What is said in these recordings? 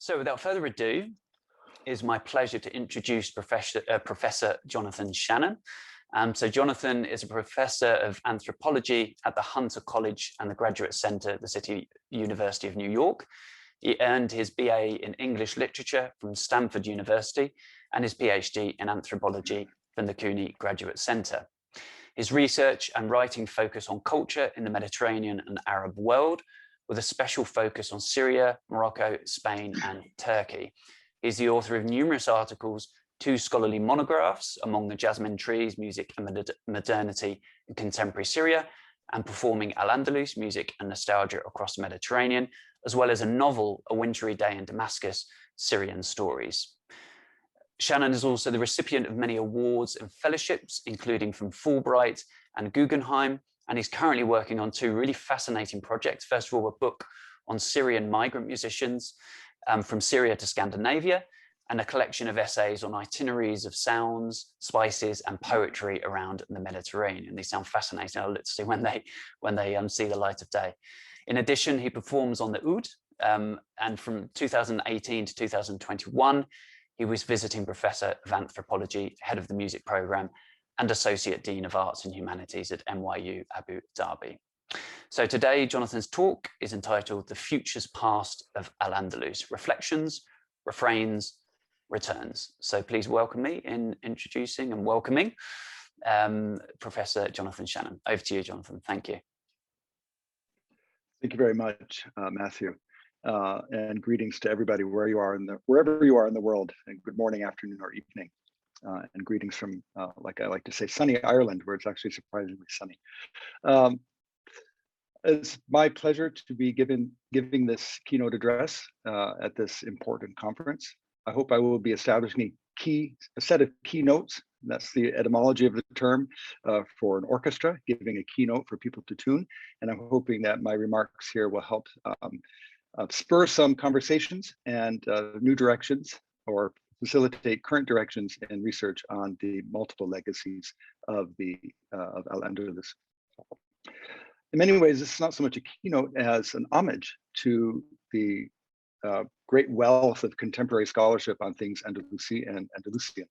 So without further ado, it is my pleasure to introduce Professor Jonathan Shannon. So Jonathan is a professor of anthropology at the Hunter College and the Graduate Center at the City University of New York. He earned his BA in English Literature from Stanford University and his PhD in anthropology from the CUNY Graduate Center. His research and writing focus on culture in the Mediterranean and Arab world, with a special focus on Syria, Morocco, Spain, and Turkey. He's the author of numerous articles, 2 scholarly monographs, Among the Jasmine Trees, Music and Modernity in Contemporary Syria, and Performing al-Andalus, Music and Nostalgia Across the Mediterranean, as well as a novel, A Wintry Day in Damascus, Syrian Stories. Shannon is also the recipient of many awards and fellowships, including from Fulbright and Guggenheim, and he's currently working on 2 really fascinating projects. First of all, a book on Syrian migrant musicians from Syria to Scandinavia, and a collection of essays on itineraries of sounds, spices, and poetry around the Mediterranean. They sound fascinating. I'll look to see when they see the light of day. In addition, he performs on the oud, and from 2018 to 2021, he was visiting professor of anthropology, head of the music program, and Associate Dean of Arts and Humanities at NYU Abu Dhabi. So today, Jonathan's talk is entitled The Future's Past of al-Andalus, Reflections, Refrains, Returns. So please welcome me in introducing and welcoming Professor Jonathan Shannon. Over to you, Jonathan. Thank you. Thank you very much, Matthew. And greetings to everybody wherever you are in the world, and good morning, afternoon, or evening. And greetings from, like I like to say, sunny Ireland, where it's actually surprisingly sunny. It's my pleasure to be giving this keynote address at this important conference. I hope I will be establishing a set of keynotes. That's the etymology of the term for an orchestra, giving a keynote for people to tune. And I'm hoping that my remarks here will help spur some conversations and new directions, or facilitate current directions in research on the multiple legacies of al-Andalus. In many ways, this is not so much a keynote as an homage to the great wealth of contemporary scholarship on things Andalusi and Andalusian.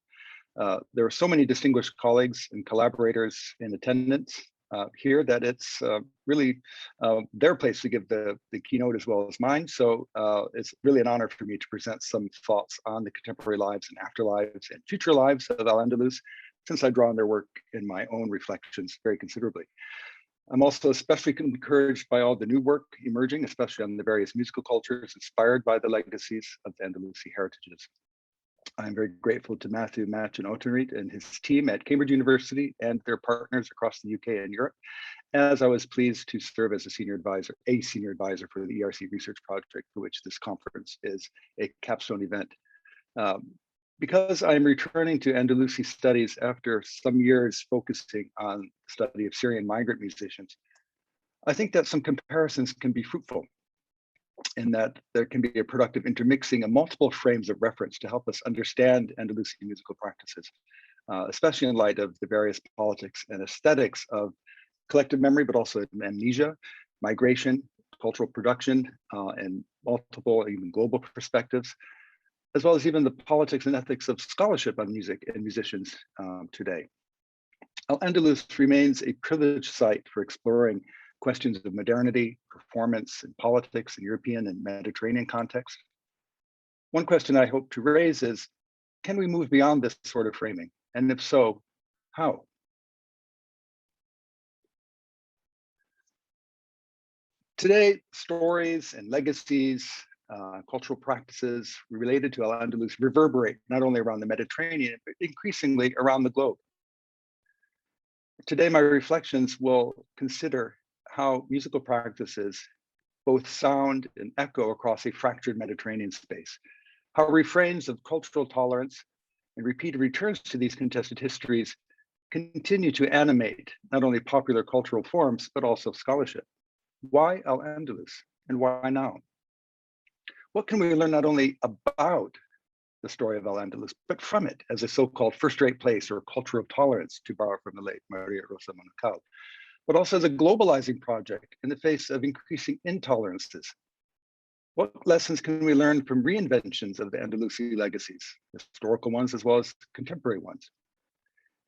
There are so many distinguished colleagues and collaborators in attendance here that it's really their place to give the keynote as well as mine. So it's really an honor for me to present some thoughts on the contemporary lives and afterlives and future lives of al-Andalus, since I draw on their work in my own reflections very considerably. I'm also especially encouraged by all the new work emerging, especially on the various musical cultures inspired by the legacies of the Andalusi heritages. I'm very grateful to Matthew Machin-Otenriet and his team at Cambridge University and their partners across the UK and Europe, as I was pleased to serve as a senior advisor for the ERC research project, for which this conference is a capstone event. Because I'm returning to Andalusi studies after some years focusing on the study of Syrian migrant musicians, I think that some comparisons can be fruitful, and that there can be a productive intermixing of multiple frames of reference to help us understand Andalusi musical practices, especially in light of the various politics and aesthetics of collective memory, but also amnesia, migration, cultural production, and multiple, even global perspectives, as well as even the politics and ethics of scholarship on music and musicians today. Al-Andalus remains a privileged site for exploring questions of modernity, performance, and politics in European and Mediterranean context. One question I hope to raise is, can we move beyond this sort of framing? And if so, how? Today, stories and legacies, cultural practices related to al-Andalus reverberate not only around the Mediterranean, but increasingly around the globe. Today, my reflections will consider how musical practices both sound and echo across a fractured Mediterranean space, how refrains of cultural tolerance and repeated returns to these contested histories continue to animate not only popular cultural forms, but also scholarship. Why al-Andalus, and why now? What can we learn not only about the story of al-Andalus, but from it as a so-called first-rate place or culture of tolerance, to borrow from the late Maria Rosa Menocal, but also as a globalizing project in the face of increasing intolerances? What lessons can we learn from reinventions of the Andalusi legacies, historical ones as well as contemporary ones?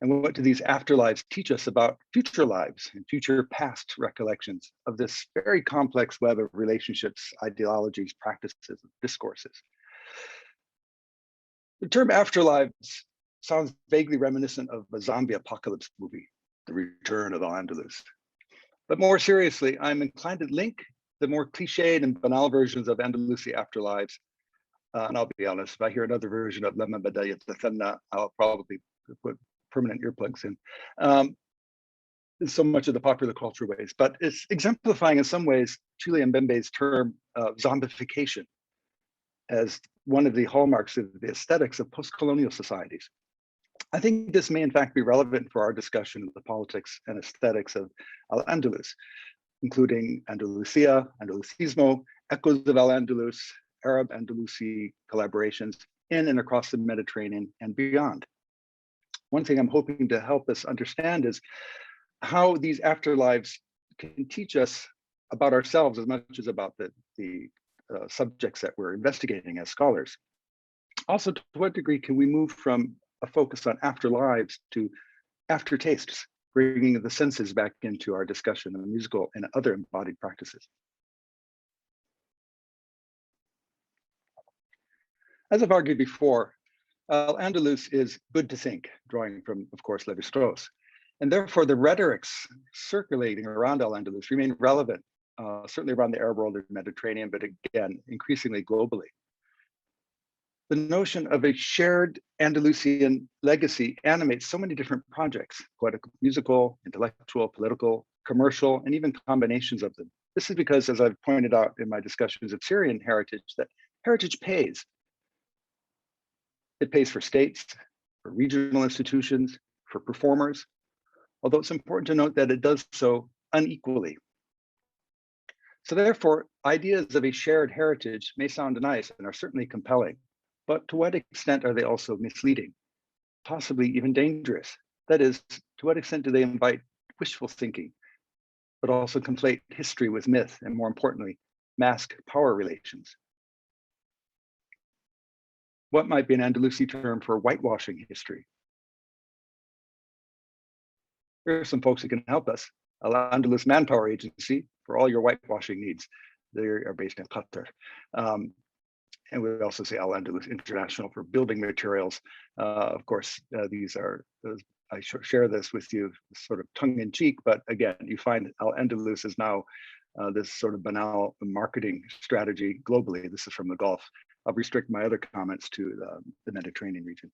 And what do these afterlives teach us about future lives and future past recollections of this very complex web of relationships, ideologies, practices, and discourses? The term afterlives sounds vaguely reminiscent of a zombie apocalypse movie, The Return of al-Andalus. But more seriously, I'm inclined to link the more cliched and banal versions of Andalusi afterlives. And I'll be honest, if I hear another version of Lama Badayat Thanna, I'll probably put permanent earplugs in. So much of the popular culture ways, but it's exemplifying in some ways Chile Mbembe's term zombification as one of the hallmarks of the aesthetics of post-colonial societies. I think this may in fact be relevant for our discussion of the politics and aesthetics of al-Andalus, including Andalusia, Andalusismo, echoes of al-Andalus, Arab Andalusi collaborations in and across the Mediterranean and beyond. One thing I'm hoping to help us understand is how these afterlives can teach us about ourselves as much as about the subjects that we're investigating as scholars. Also, to what degree can we move from a focus on afterlives to aftertastes, bringing the senses back into our discussion of musical and other embodied practices? As I've argued before, al-Andalus is good to think, drawing from, of course, Lévi-Strauss. And therefore, the rhetorics circulating around al-Andalus remain relevant, certainly around the Arab world and Mediterranean, but again, increasingly globally. The notion of a shared Andalusian legacy animates so many different projects, poetic, musical, intellectual, political, commercial, and even combinations of them. This is because, as I've pointed out in my discussions of Syrian heritage, that heritage pays. It pays for states, for regional institutions, for performers, although it's important to note that it does so unequally. So therefore, ideas of a shared heritage may sound nice and are certainly compelling, but to what extent are they also misleading, possibly even dangerous? That is, to what extent do they invite wishful thinking, but also conflate history with myth, and more importantly, mask power relations? What might be an Andalusi term for whitewashing history? Here are some folks who can help us. Al-Andalus Manpower Agency for all your whitewashing needs. They are based in Qatar. And we also say Al-Andalus International for building materials. Of course, these are, I share this with you sort of tongue in cheek, but again, you find Al-Andalus is now this sort of banal marketing strategy globally. This is from the Gulf. I'll restrict my other comments to the Mediterranean region.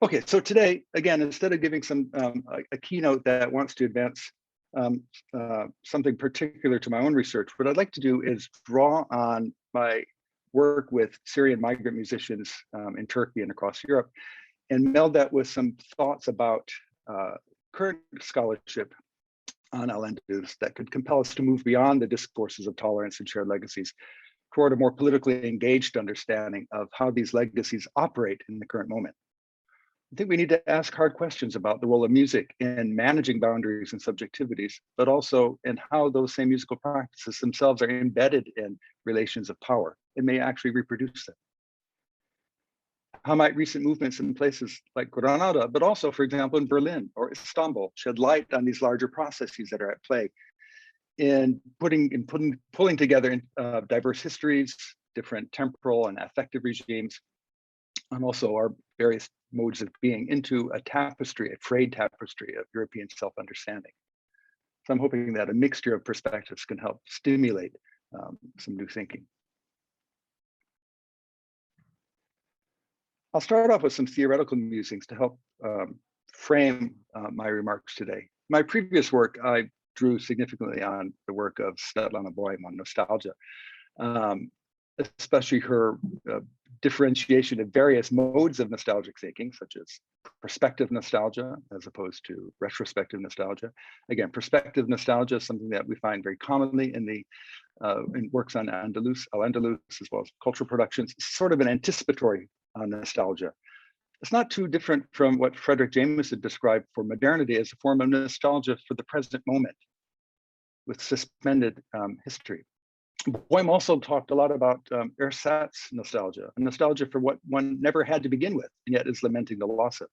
Okay, so today, again, instead of giving some a keynote that wants to advance something particular to my own research, what I'd like to do is draw on my work with Syrian migrant musicians in Turkey and across Europe, and meld that with some thoughts about current scholarship on al-Andalus that could compel us to move beyond the discourses of tolerance and shared legacies toward a more politically engaged understanding of how these legacies operate in the current moment. I think we need to ask hard questions about the role of music in managing boundaries and subjectivities, but also in how those same musical practices themselves are embedded in relations of power and may actually reproduce them. How might recent movements in places like Granada, but also, for example, in Berlin or Istanbul, shed light on these larger processes that are at play in pulling together diverse histories, different temporal and affective regimes, and also our various modes of being into a tapestry, a frayed tapestry of European self-understanding. So I'm hoping that a mixture of perspectives can help stimulate some new thinking. I'll start off with some theoretical musings to help frame my remarks today. My previous work, I drew significantly on the work of Svetlana Boym on nostalgia, especially her differentiation of various modes of nostalgic thinking, such as prospective nostalgia as opposed to retrospective nostalgia. Again, prospective nostalgia is something that we find very commonly in works on al-Andalus, as well as cultural productions, sort of an anticipatory nostalgia. It's not too different from what Frederick Jameson described for modernity as a form of nostalgia for the present moment. with suspended history. Boehm also talked a lot about ersatz nostalgia, a nostalgia for what one never had to begin with, and yet is lamenting the loss of.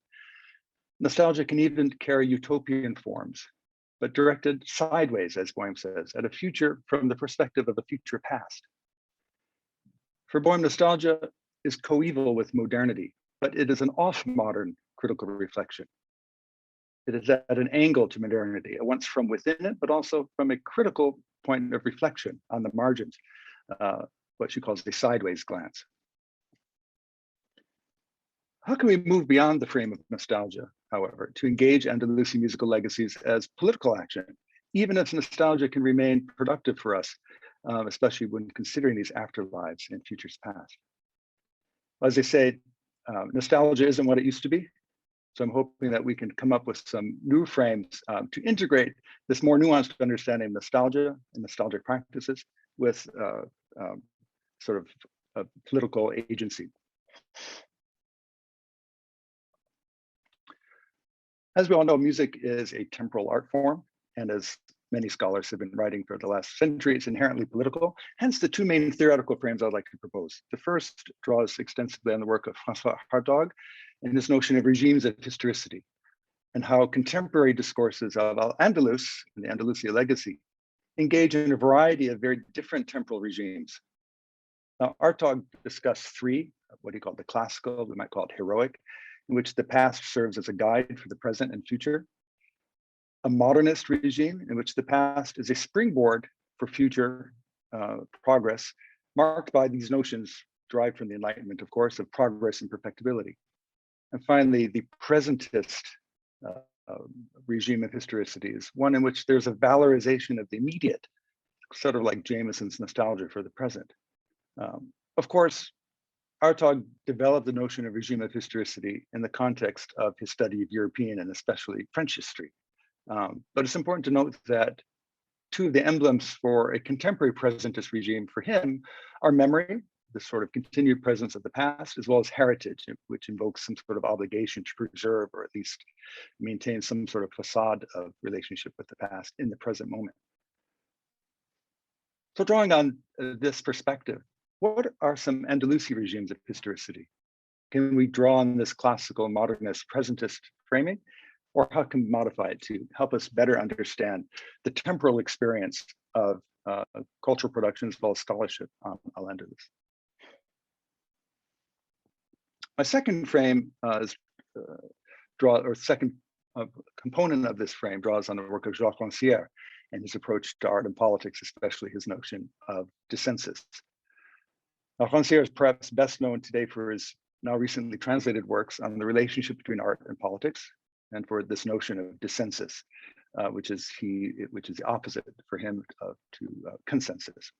Nostalgia can even carry utopian forms, but directed sideways, as Boehm says, at a future from the perspective of a future past. For Boehm, nostalgia is coeval with modernity, but it is an off-modern critical reflection. It is at an angle to modernity, at once from within it, but also from a critical point of reflection on the margins, what she calls a sideways glance. How can we move beyond the frame of nostalgia, however, to engage Andalusi musical legacies as political action, even if nostalgia can remain productive for us, especially when considering these afterlives and futures past? As they say, nostalgia isn't what it used to be. So I'm hoping that we can come up with some new frames to integrate this more nuanced understanding of nostalgia and nostalgic practices with sort of a political agency. As we all know, music is a temporal art form, and as many scholars have been writing for the last century, it's inherently political. Hence the two main theoretical frames I'd like to propose. The first draws extensively on the work of François Hartog and this notion of regimes of historicity, and how contemporary discourses of al-Andalus and the Andalusi legacy engage in a variety of very different temporal regimes. Now, Hartog discussed three, what he called the classical, we might call it heroic, in which the past serves as a guide for the present and future. A modernist regime in which the past is a springboard for future progress, marked by these notions derived from the Enlightenment, of course, of progress and perfectibility. And finally, the presentist regime of historicity is one in which there's a valorization of the immediate, sort of like Jameson's nostalgia for the present. Of course, Hartog developed the notion of regime of historicity in the context of his study of European and especially French history. But it's important to note that two of the emblems for a contemporary presentist regime for him are memory, the sort of continued presence of the past, as well as heritage, which invokes some sort of obligation to preserve or at least maintain some sort of facade of relationship with the past in the present moment. So drawing on this perspective, what are some Andalusi regimes of historicity? Can we draw on this classical modernist presentist framing, or how can we modify it to help us better understand the temporal experience of cultural production as well as scholarship on al-Andalus? My second frame second component of this frame draws on the work of Jacques Rancière and his approach to art and politics, especially his notion of dissensus. Now, Rancière is perhaps best known today for his now recently translated works on the relationship between art and politics, and for this notion of dissensus, which is the opposite for him to consensus.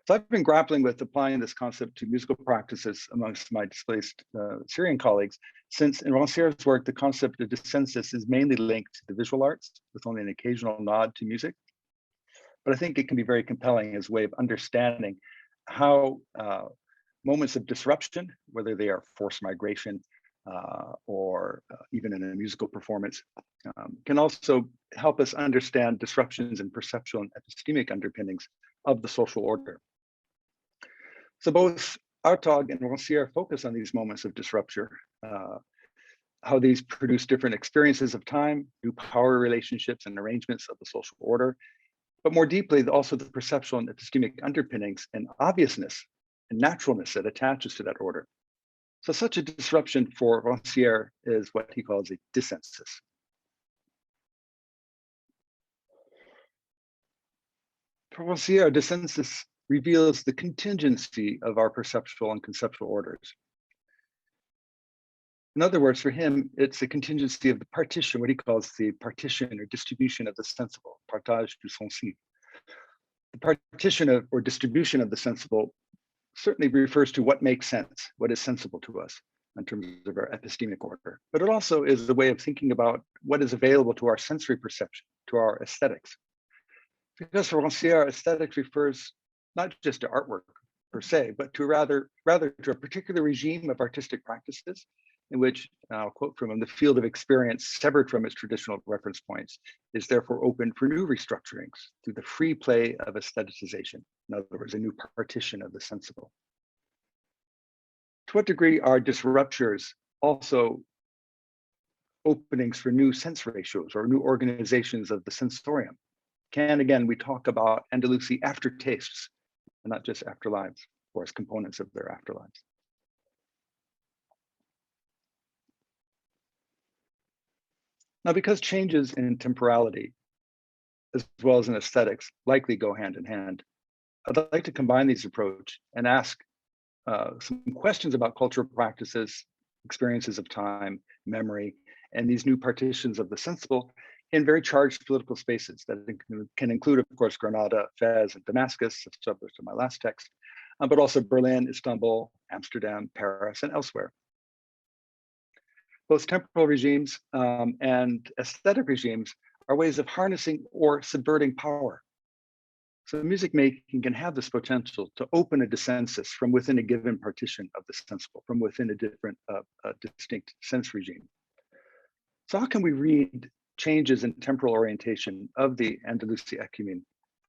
So I've been grappling with applying this concept to musical practices amongst my displaced Syrian colleagues, since in Rancière's work, the concept of dissensus is mainly linked to the visual arts, with only an occasional nod to music. But I think it can be very compelling as a way of understanding how moments of disruption, whether they are forced migration or even in a musical performance, can also help us understand disruptions in perceptual and epistemic underpinnings of the social order. So both Hartog and Rancière focus on these moments of disruption, how these produce different experiences of time, new power relationships and arrangements of the social order, but more deeply, also the perceptual and epistemic underpinnings and obviousness and naturalness that attaches to that order. So such a disruption for Rancière is what he calls a dissensus. For Rancière, dissensus reveals the contingency of our perceptual and conceptual orders. In other words, for him, it's a contingency of the partition, what he calls the partition or distribution of the sensible, partage du sensible. The partition of or distribution of the sensible certainly refers to what makes sense, what is sensible to us in terms of our epistemic order. But it also is a way of thinking about what is available to our sensory perception, to our aesthetics. Because for Rancière, aesthetics refers not just to artwork per se, but to rather to a particular regime of artistic practices in which, I'll quote from him, the field of experience severed from its traditional reference points is therefore open for new restructurings through the free play of aestheticization. In other words, a new partition of the sensible. To what degree are disruptures also openings for new sense ratios or new organizations of the sensorium? Can, again, we talk about Andalusi aftertastes and not just afterlives or as components of their afterlives? Now, because changes in temporality, as well as in aesthetics, likely go hand in hand, I'd like to combine these approaches and ask some questions about cultural practices, experiences of time, memory, and these new partitions of the sensible in very charged political spaces that can include, of course, Granada, Fez, and Damascus, subject to my last text, but also Berlin, Istanbul, Amsterdam, Paris, and elsewhere. Both temporal regimes and aesthetic regimes are ways of harnessing or subverting power. So music making can have this potential to open a dissensus from within a given partition of the sensible, from within a different, distinct sense regime. So how can we read changes in temporal orientation of the Andalusi ecumene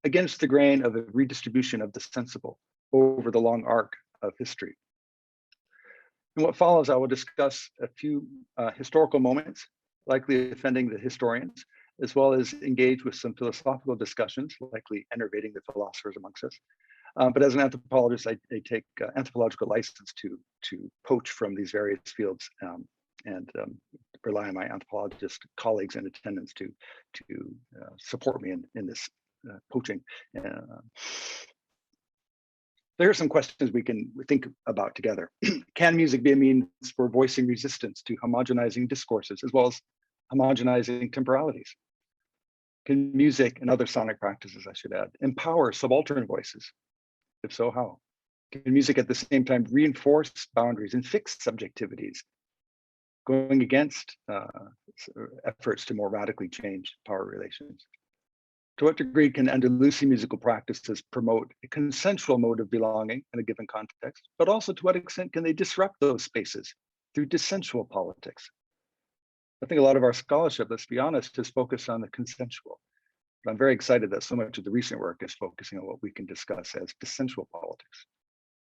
against the grain of a redistribution of the sensible over the long arc of history? In what follows, I will discuss a few historical moments, likely offending the historians, as well as engage with some philosophical discussions, likely enervating the philosophers amongst us. But as an anthropologist, I take anthropological license to poach from these various fields and rely on my anthropologist colleagues and attendants to support me in this poaching. There are some questions we can think about together. Can music be a means for voicing resistance to homogenizing discourses, as well as homogenizing temporalities? Can music and other sonic practices, I should add, empower subaltern voices? If so, how? Can music at the same time reinforce boundaries and fix subjectivities, going against efforts to more radically change power relations? To what degree can Andalusi musical practices promote a consensual mode of belonging in a given context, but also to what extent can they disrupt those spaces through dissensual politics? I think a lot of our scholarship, let's be honest, has focused on the consensual. But I'm very excited that so much of the recent work is focusing on what we can discuss as dissensual politics.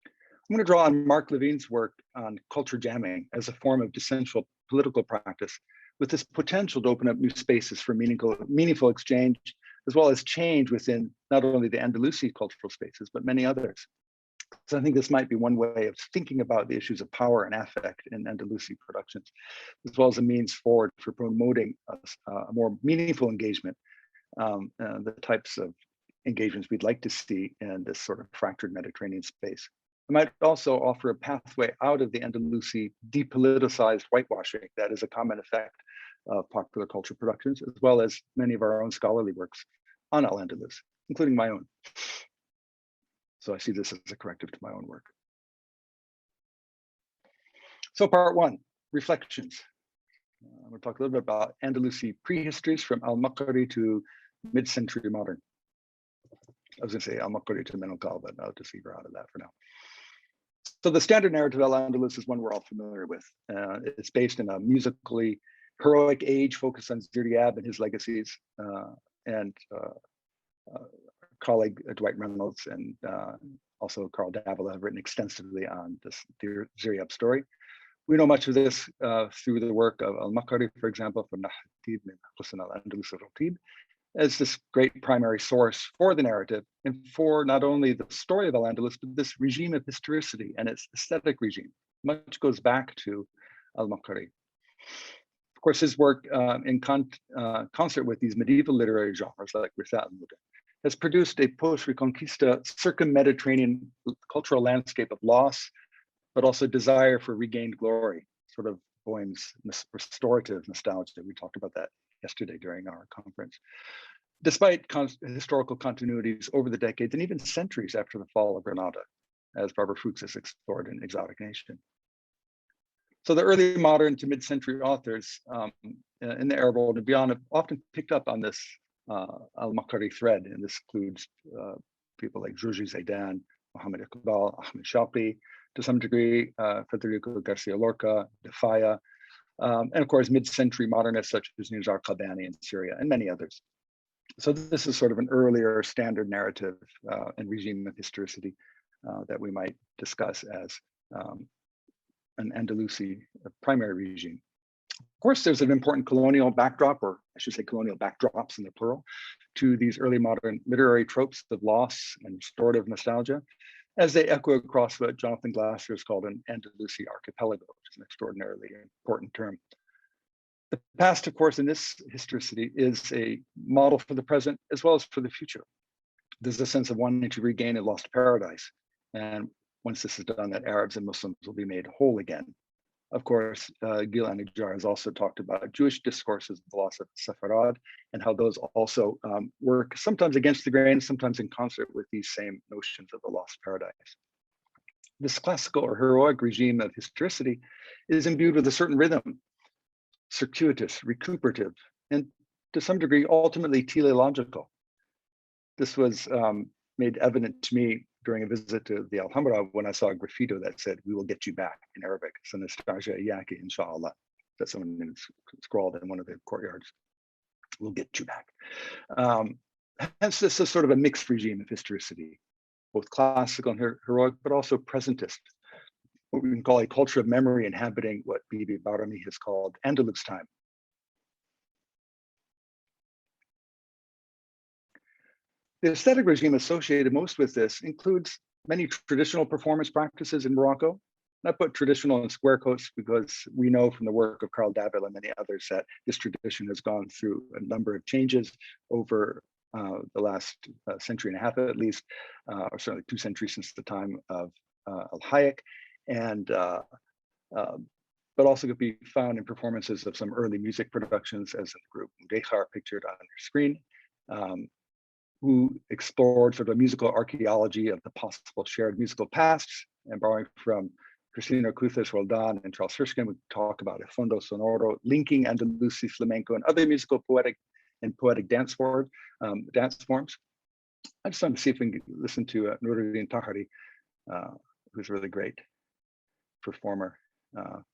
I'm going to draw on Mark Levine's work on culture jamming as a form of dissensual political practice with this potential to open up new spaces for meaningful exchange, as well as change within not only the Andalusi cultural spaces, but many others. So I think this might be one way of thinking about the issues of power and affect in Andalusi productions, as well as a means forward for promoting a more meaningful engagement, the types of engagements we'd like to see in this sort of fractured Mediterranean space. I might also offer a pathway out of the Andalusi depoliticized whitewashing that is a common effect of popular culture productions, as well as many of our own scholarly works on al-Andalus, including my own. So I see this as a corrective to my own work. So part one, reflections. I'm going to talk a little bit about Andalusi prehistories from al-Makari to mid-century modern. I was going to say al-Makari to Menocal, but I'll just leave her out of that for now. So the standard narrative of al-Andalus is one we're all familiar with. It's based in a musically heroic age focused on Ziryab and his legacies, and colleague Dwight Reynolds and also Carl Davila have written extensively on this Ziryab story. We know much of this through the work of al-Makari, for example, from Nahtib min Husn al-Andalus al-Ratib, as this great primary source for the narrative and for not only the story of al-Andalus, but this regime of historicity and its aesthetic regime. Much goes back to al-Makari. Of course, his work in concert with these medieval literary genres like Rithal has produced a post-Reconquista circum-Mediterranean cultural landscape of loss, but also desire for regained glory, sort of Boehm's restorative nostalgia. We talked about that yesterday during our conference. Despite historical continuities over the decades and even centuries after the fall of Granada, as Barbara Fuchs has explored in Exotic Nation. So the early modern to mid-century authors in the Arab world and beyond have often picked up on this al-Makari thread, and this includes people like Georgi Zaidan, Mohammed Iqbal, Ahmed Shauqi, to some degree, Federico Garcia Lorca, De Falla, and of course, mid-century modernists such as Nizar Qabbani in Syria, and many others. So this is sort of an earlier standard narrative and regime of historicity that we might discuss as an Andalusi primary regime. Of course, there's an important colonial backdrop, or I should say colonial backdrops in the plural, to these early modern literary tropes of loss and restorative nostalgia, as they echo across what Jonathan Glasser has called an Andalusi archipelago, which is an extraordinarily important term. The past, of course, in this historicity is a model for the present as well as for the future. There's a sense of wanting to regain a lost paradise. And once this is done, that Arabs and Muslims will be made whole again. Of course, Gil Anajar has also talked about Jewish discourses of the loss of Sepharad and how those also work sometimes against the grain, sometimes in concert with these same notions of the lost paradise. This classical or heroic regime of historicity is imbued with a certain rhythm, circuitous, recuperative, and to some degree, ultimately teleological. This was made evident to me during a visit to the Alhambra when I saw a graffito that said, "We will get you back" in Arabic. So Nastasia Yaki, inshallah, that someone scrawled in one of the courtyards. We'll get you back. Hence, this is sort of a mixed regime of historicity, both classical and heroic, but also presentist, what we can call a culture of memory inhabiting what Bibi Barami has called Andalus time. The aesthetic regime associated most with this includes many traditional performance practices in Morocco. And I put traditional in square quotes because we know from the work of Carl David and many others that this tradition has gone through a number of changes over the last century and a half at least, or certainly 2 centuries since the time of Al-Hayek, and but also could be found in performances of some early music productions, as in the group Mudechar pictured on your screen, who explored sort of a musical archaeology of the possible shared musical pasts, and borrowing from Cristina Cruzes Roldan and Charles Hirschkin, we talk about a fondo sonoro linking Andalusi, flamenco, and other musical poetic dance forms. I just wanted to see if we can listen to Nuruddin Tahari, who's a really great performer,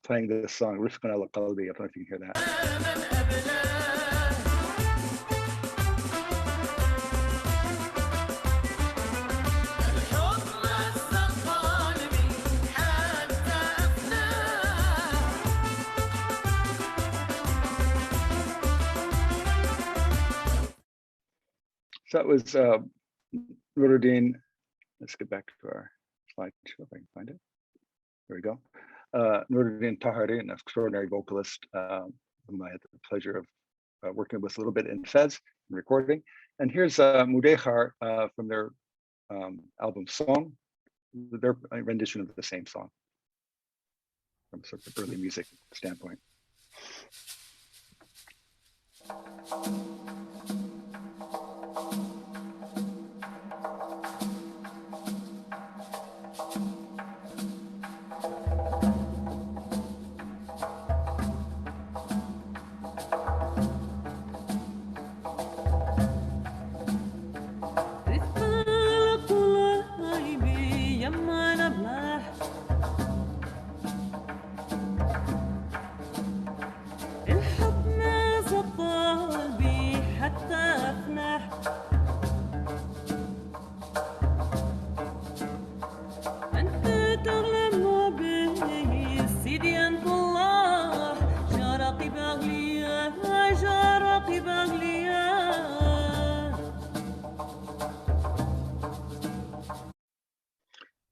playing this song, Rifqan ala Qalbi. I don't know if you can hear that. So that was Nuruddin. Let's get back to our slideshow if I can find it. There we go. Nuruddin Tahari, an extraordinary vocalist whom I had the pleasure of working with a little bit in Fez and recording. And here's Mudechar from their album Song, their rendition of the same song from sort of early music standpoint.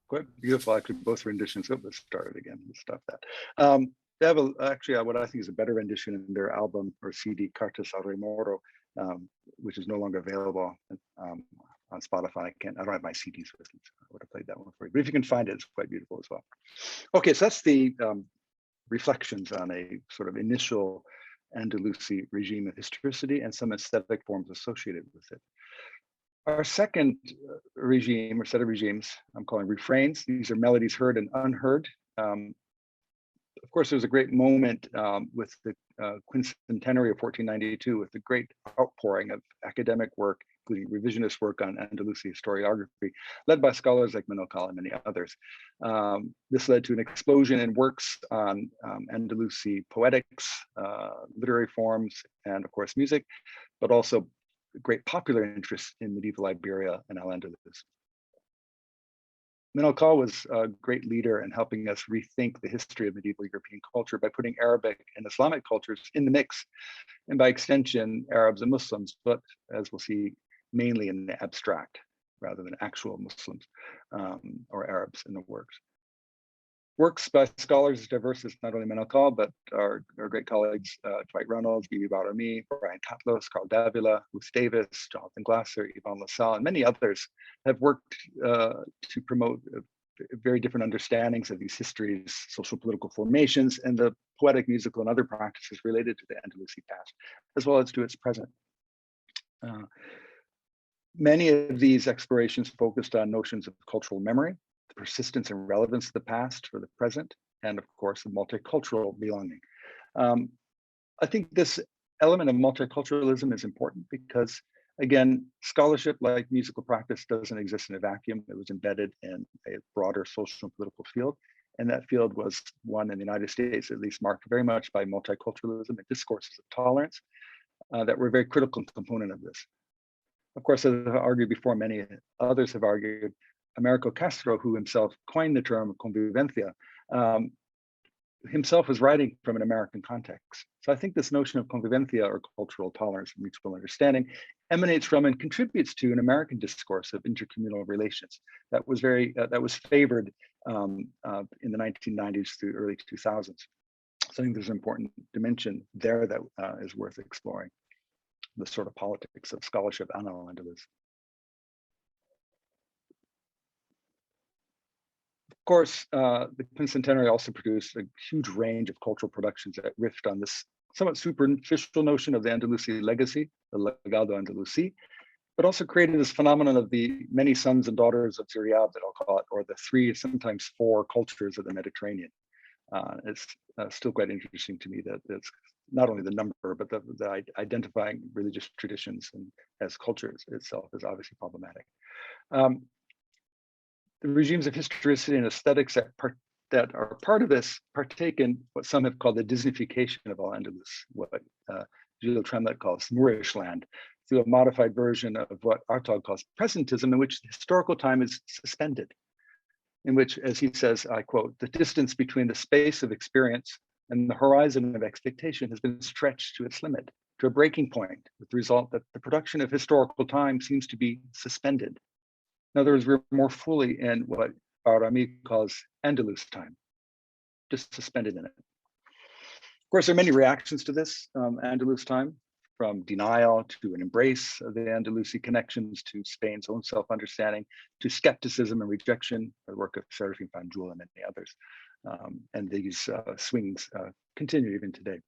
Quite beautiful, actually, both renditions. Oh, let's start it again. Let's stop that. They have actually what I think is a better rendition in their album or CD, Cartas al Remoro, which is no longer available on Spotify. I don't have my CDs with me, so I would have played that one for you. But if you can find it, it's quite beautiful as well. Okay, so that's the reflections on a sort of initial Andalusi regime of historicity and some aesthetic forms associated with it. Our second regime or set of regimes, I'm calling refrains. These are melodies heard and unheard. Of course, there was a great moment with the quincentenary of 1492 with the great outpouring of academic work including revisionist work on Andalusi historiography, led by scholars like Menocal and many others. This led to an explosion in works on Andalusi poetics, literary forms, and of course music, but also great popular interest in medieval Iberia and al-Andalus. Menocal was a great leader in helping us rethink the history of medieval European culture by putting Arabic and Islamic cultures in the mix, and by extension, Arabs and Muslims, but as we'll see, mainly in the abstract rather than actual Muslims or Arabs in the works. Works by scholars as diverse as not only Menocal, but our great colleagues, Dwight Reynolds, Bibi Barami, Brian Catlos, Carl Davila, Ruth Davis, Jonathan Glasser, Yvonne LaSalle, and many others have worked to promote very different understandings of these histories, social political formations, and the poetic, musical, and other practices related to the Andalusi past, as well as to its present. Many of these explorations focused on notions of cultural memory, the persistence and relevance of the past for the present, and of course, the multicultural belonging. I think this element of multiculturalism is important because, again, scholarship like musical practice doesn't exist in a vacuum. It was embedded in a broader social and political field. And that field was one in the United States, at least marked very much by multiculturalism and discourses of tolerance that were a very critical component of this. Of course, as I've argued before, many others have argued, Americo Castro, who himself coined the term convivencia, himself was writing from an American context. So I think this notion of convivencia, or cultural tolerance and mutual understanding, emanates from and contributes to an American discourse of intercommunal relations that was favored in the 1990s through early 2000s. So I think there's an important dimension there that is worth exploring, the sort of politics of scholarship on al-Andalus. Of course, the quincentenary also produced a huge range of cultural productions that riffed on this somewhat superficial notion of the Andalusi legacy, the legado Andalusi, but also created this phenomenon of the many sons and daughters of Ziryab, that I'll call it, or the three, sometimes four cultures of the Mediterranean. It's still quite interesting to me that it's not only the number, but the identifying religious traditions and as cultures itself is obviously problematic. The regimes of historicity and aesthetics that are part of this partake in what some have called the Disneyfication of al-Andalus, what Gilles Tremlett calls Moorish land, through a modified version of what Artaud calls presentism, in which historical time is suspended, in which, as he says, I quote, "The distance between the space of experience and the horizon of expectation has been stretched to its limit, to a breaking point, with the result that the production of historical time seems to be suspended. In other words, we're more fully in what Barami calls Andalus time, just suspended in it." Of course, there are many reactions to this Andalus time, from denial to an embrace of the Andalusi connections to Spain's own self-understanding, to skepticism and rejection, the work of Serafin Fanjul and many others. And these swings continue even today.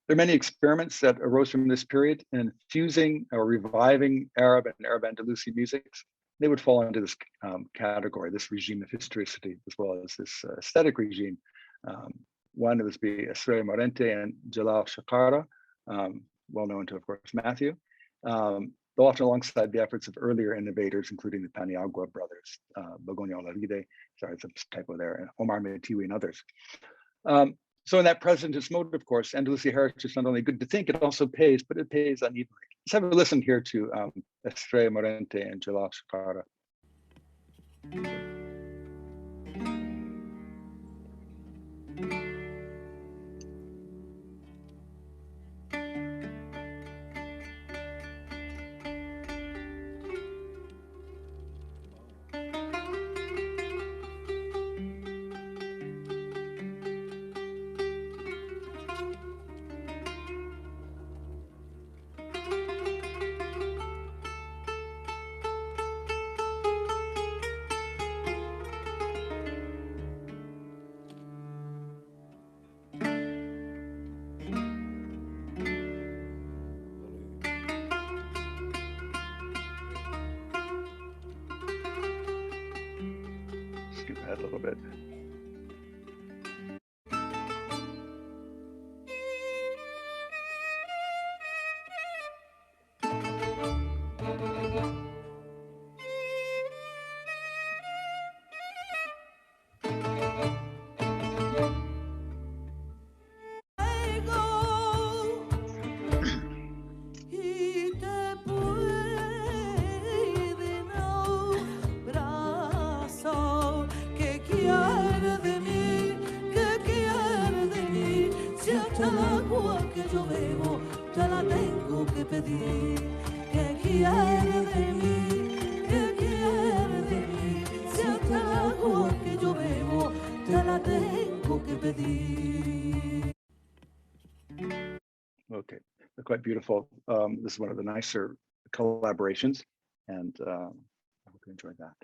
There are many experiments that arose from this period in fusing or reviving Arab and Arab Andalusi musics. They would fall into this category, this regime of historicity, as well as this aesthetic regime. One would be Estrella Morente and Jalal Shakara, well known to, of course, Matthew. Though often alongside the efforts of earlier innovators, including the Paniagua brothers, Begonia Olaride, sorry, it's a typo there, and Omar Metiwi and others. So in that presentist mode, of course, Andalusi heritage is not only good to think, it also pays, but it pays unevenly. Let's have a listen here to Estrella Morente and Jalal Shakara. Skip ahead a little bit. Okay, they're quite beautiful. This is one of the nicer collaborations, and I hope you enjoyed that.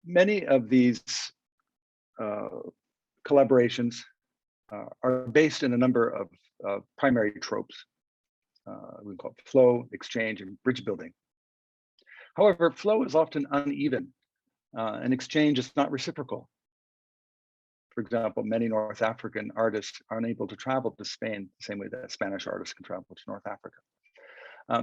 Many of these collaborations are based in a number of primary tropes. We call it flow, exchange, and bridge building. However, flow is often uneven, and exchange is not reciprocal. For example, many North African artists are unable to travel to Spain the same way that Spanish artists can travel to North Africa.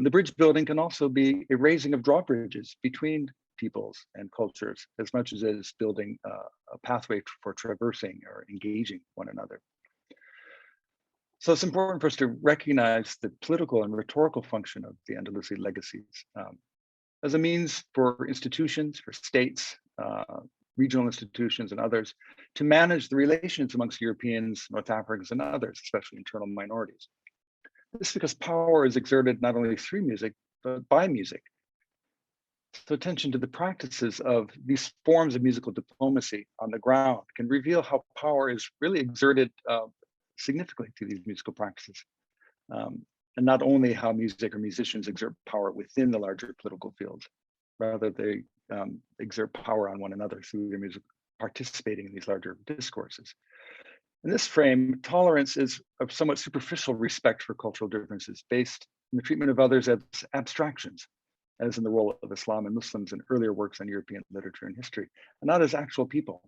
The bridge building can also be a raising of drawbridges between peoples and cultures, as much as it is building a pathway for traversing or engaging one another. So it's important for us to recognize the political and rhetorical function of the Andalusi legacies as a means for institutions, for states, regional institutions and others to manage the relations amongst Europeans, North Africans, and others, especially internal minorities. This is because power is exerted not only through music, but by music. So attention to the practices of these forms of musical diplomacy on the ground can reveal how power is really exerted significantly through these musical practices. And not only how music or musicians exert power within the larger political fields, rather they exert power on one another through their music, participating in these larger discourses. In this frame, tolerance is a somewhat superficial respect for cultural differences based in the treatment of others as abstractions, as in the role of Islam and Muslims in earlier works on European literature and history, and not as actual people.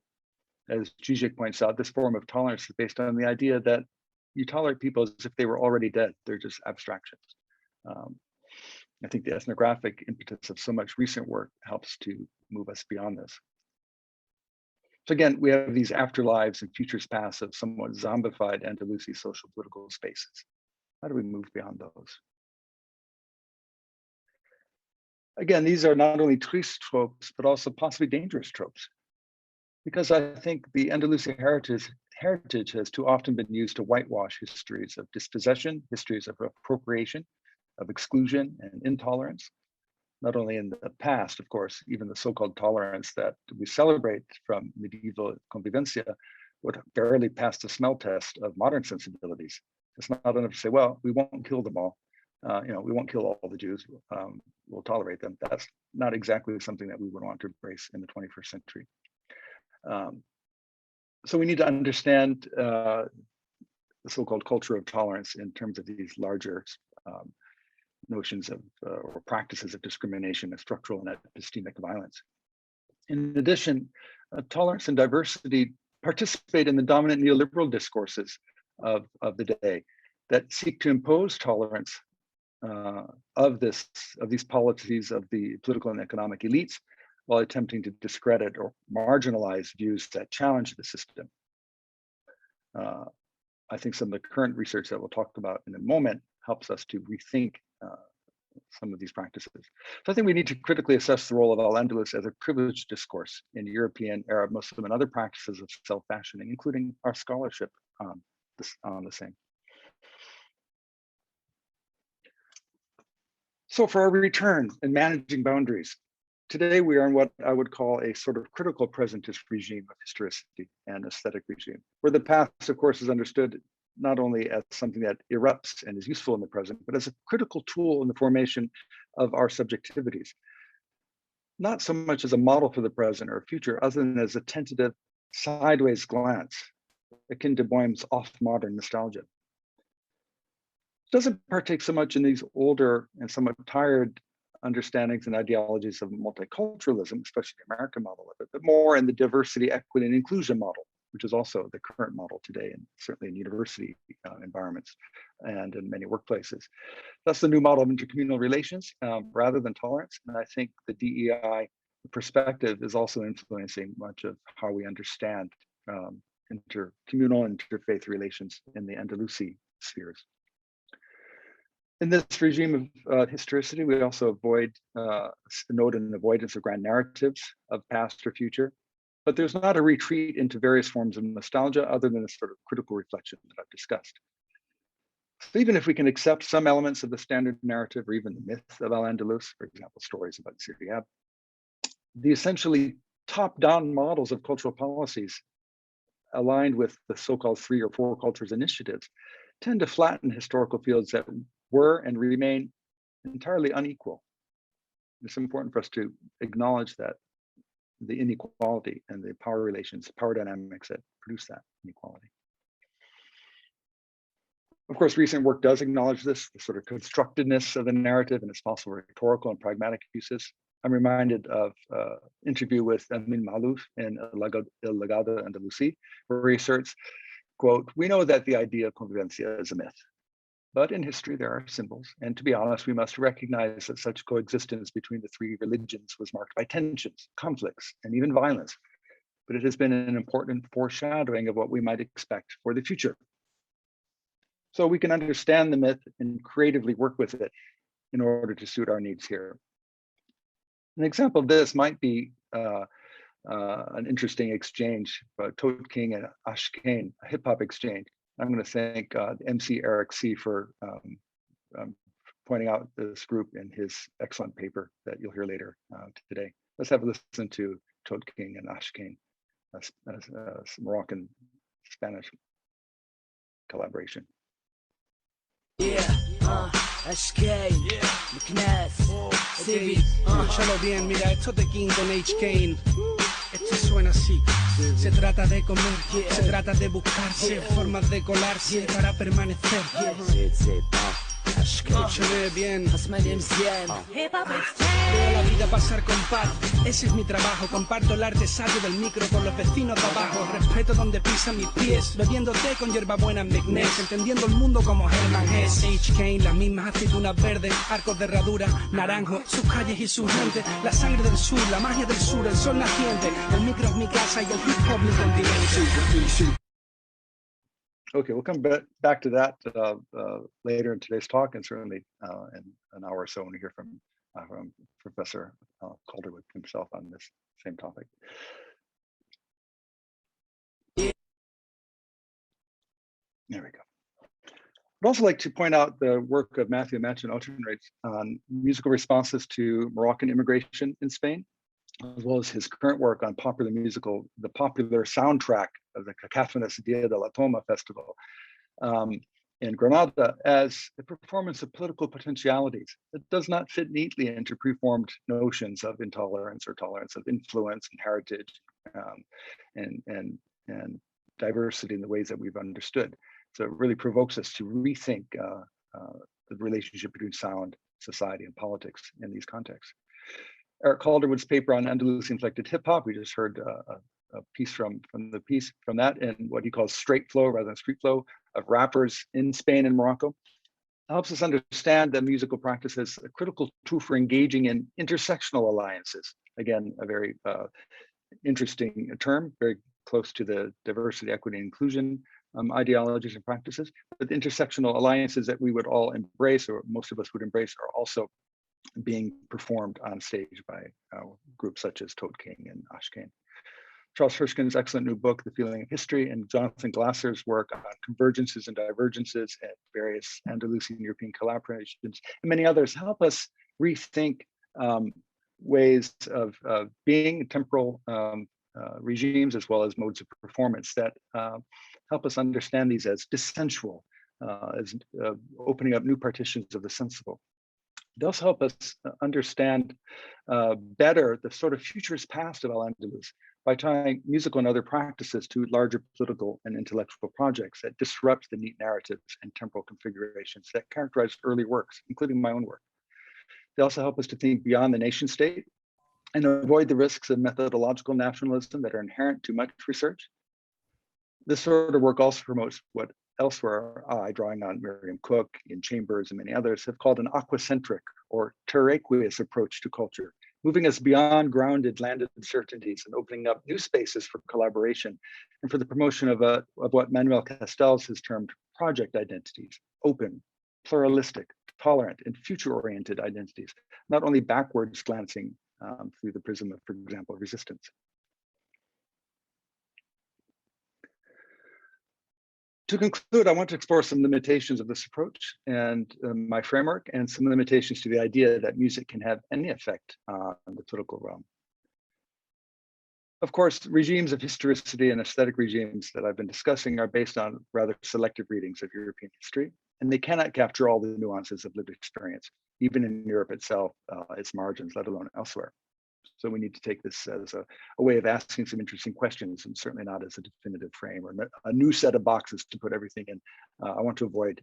As Zizek points out, this form of tolerance is based on the idea that you tolerate people as if they were already dead. They're just abstractions. I think the ethnographic impetus of so much recent work helps to move us beyond this. So again, we have these afterlives and futures past of somewhat zombified Andalusi social political spaces. How do we move beyond those? Again, these are not only triste tropes, but also possibly dangerous tropes. Because I think the Andalusi heritage has too often been used to whitewash histories of dispossession, histories of appropriation, of exclusion and intolerance. Not only in the past, of course, even the so-called tolerance that we celebrate from medieval convivencia would barely pass the smell test of modern sensibilities. It's not enough to say, well, we won't kill them all. We won't kill all the Jews. We'll tolerate them. That's not exactly something that we would want to embrace in the 21st century. So we need to understand the so-called culture of tolerance in terms of these larger notions of or practices of discrimination and structural and epistemic violence. In addition, tolerance and diversity participate in the dominant neoliberal discourses of the day that seek to impose tolerance of these policies of the political and economic elites, while attempting to discredit or marginalize views that challenge the system. I think some of the current research that we'll talk about in a moment helps us to rethink some of these practices. So I think we need to critically assess the role of al-Andalus as a privileged discourse in European, Arab, Muslim, and other practices of self-fashioning, including our scholarship on the same. So for our return and managing boundaries, today we are in what I would call a sort of critical presentist regime of historicity and aesthetic regime, where the past, of course, is understood not only as something that erupts and is useful in the present, but as a critical tool in the formation of our subjectivities. Not so much as a model for the present or future, other than as a tentative sideways glance, akin to Boehm's off-modern nostalgia. It doesn't partake so much in these older and somewhat tired understandings and ideologies of multiculturalism, especially the American model of it, but more in the diversity, equity, and inclusion model, which is also the current model today, and certainly in university environments and in many workplaces. That's the new model of intercommunal relations rather than tolerance. And I think the DEI perspective is also influencing much of how we understand intercommunal and interfaith relations in the Andalusi spheres. In this regime of historicity, we also note an avoidance of grand narratives of past or future, but there's not a retreat into various forms of nostalgia other than a sort of critical reflection that I've discussed. So even if we can accept some elements of the standard narrative or even the myth of al-Andalus, for example, stories about Syria, the essentially top-down models of cultural policies aligned with the so-called 3 or 4 cultures initiatives tend to flatten historical fields that were and remain entirely unequal. It's important for us to acknowledge that the inequality and the power relations, power dynamics that produce that inequality. Of course, recent work does acknowledge this, the sort of constructedness of the narrative and its possible rhetorical and pragmatic uses. I'm reminded of an interview with Amin Maalouf in El Legado Andalusi, where he asserts, quote, "We know that the idea of convivencia is a myth, but in history there are symbols. And to be honest, we must recognize that such coexistence between the 3 religions was marked by tensions, conflicts, and even violence. But it has been an important foreshadowing of what we might expect for the future." So we can understand the myth and creatively work with it in order to suit our needs here. An example of this might be an interesting exchange, Toad King and Ash Kane, a hip hop exchange. I'm going to thank MC Eric C for pointing out this group in his excellent paper that you'll hear later today. Let's have a listen to Toad King and Ash Kane, a Moroccan Spanish collaboration. Ashkane, McNass, Civic, Shallow bien, mira, esto de King con H. Kane. Esto suena así. Se trata de comer, se trata de buscarse formas de colarse para permanecer. Escúchame bien. Veo la vida pasar con paz. Ese es mi trabajo. Comparto el arte sabio del micro con los vecinos de abajo. Respeto donde pisan mis pies. Bebiendo té con hierbabuena en McNess. Entendiendo el mundo como Herman Hesse. H. Kane, las mismas aceitunas verdes, arcos de herradura, naranjo, sus calles y su gente. La sangre del sur, la magia del sur, el sol naciente. El micro es mi casa y el hip hop mi continente. Okay, we'll come back to that later in today's talk, and certainly in an hour or so when we hear from Professor Calderwood himself on this same topic. There we go. I'd also like to point out the work of Matthew Machin on musical responses to Moroccan immigration in Spain, as well as his current work on the popular soundtrack of the cacophonous Dia de la Toma festival in Granada as a performance of political potentialities that does not fit neatly into preformed notions of intolerance or tolerance, of influence and heritage and diversity in the ways that we've understood. So it really provokes us to rethink the relationship between sound, society, and politics in these contexts. Eric Calderwood's paper on Andalusian inflected hip hop, we just heard a piece from that, and what he calls straight flow rather than street flow of rappers in Spain and Morocco, helps us understand that musical practice is a critical tool for engaging in intersectional alliances. Again, a very interesting term, very close to the diversity, equity, and inclusion ideologies and practices. But the intersectional alliances that we would all embrace, or most of us would embrace, are also being performed on stage by groups such as Toad King and Ash Kane. Charles Hirschkin's excellent new book, The Feeling of History, and Jonathan Glasser's work on convergences and divergences and various Andalusian European collaborations, and many others help us rethink ways of being, temporal regimes, as well as modes of performance that help us understand these as dissensual, as opening up new partitions of the sensible. They also help us understand better the sort of futurist past of al-Andalus by tying musical and other practices to larger political and intellectual projects that disrupt the neat narratives and temporal configurations that characterize early works, including my own work. They also help us to think beyond the nation state and avoid the risks of methodological nationalism that are inherent to much research. This sort of work also promotes what elsewhere I, drawing on Miriam Cook, Ian Chambers, and many others, have called an aquacentric or terraqueous approach to culture, moving us beyond grounded landed certainties and opening up new spaces for collaboration and for the promotion of what Manuel Castells has termed project identities, open, pluralistic, tolerant, and future-oriented identities, not only backwards glancing through the prism of, for example, resistance. To conclude, I want to explore some limitations of this approach and my framework, and some limitations to the idea that music can have any effect on the political realm. Of course, regimes of historicity and aesthetic regimes that I've been discussing are based on rather selective readings of European history, and they cannot capture all the nuances of lived experience, even in Europe itself, its margins, let alone elsewhere. So we need to take this as a way of asking some interesting questions, and certainly not as a definitive frame or a new set of boxes to put everything in. I want to avoid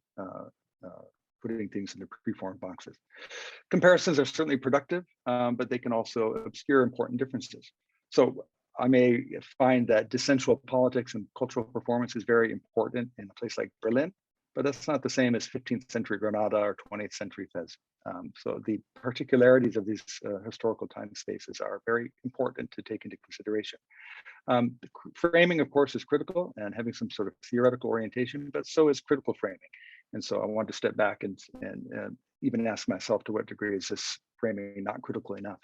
putting things into preformed boxes. Comparisons are certainly productive, but they can also obscure important differences. So I may find that dissensual politics and cultural performance is very important in a place like Berlin, but that's not the same as 15th century Granada or 20th century Fez. So the particularities of these historical time spaces are very important to take into consideration. Framing, of course, is critical, and having some sort of theoretical orientation, but so is critical framing. And so I want to step back and even ask myself, to what degree is this framing not critical enough?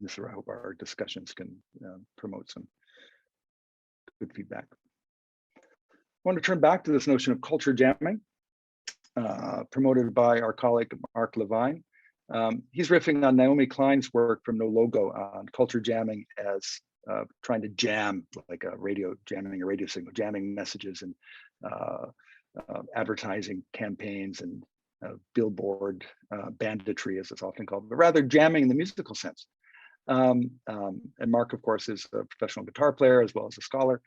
This is where I hope our discussions can promote some good feedback. I want to turn back to this notion of culture jamming, promoted by our colleague Mark Levine. He's riffing on Naomi Klein's work from No Logo on culture jamming as trying to jam, like a radio, jamming a radio signal, jamming messages and advertising campaigns and billboard banditry, as it's often called, but rather jamming in the musical sense. And Mark, of course, is a professional guitar player as well as a scholar.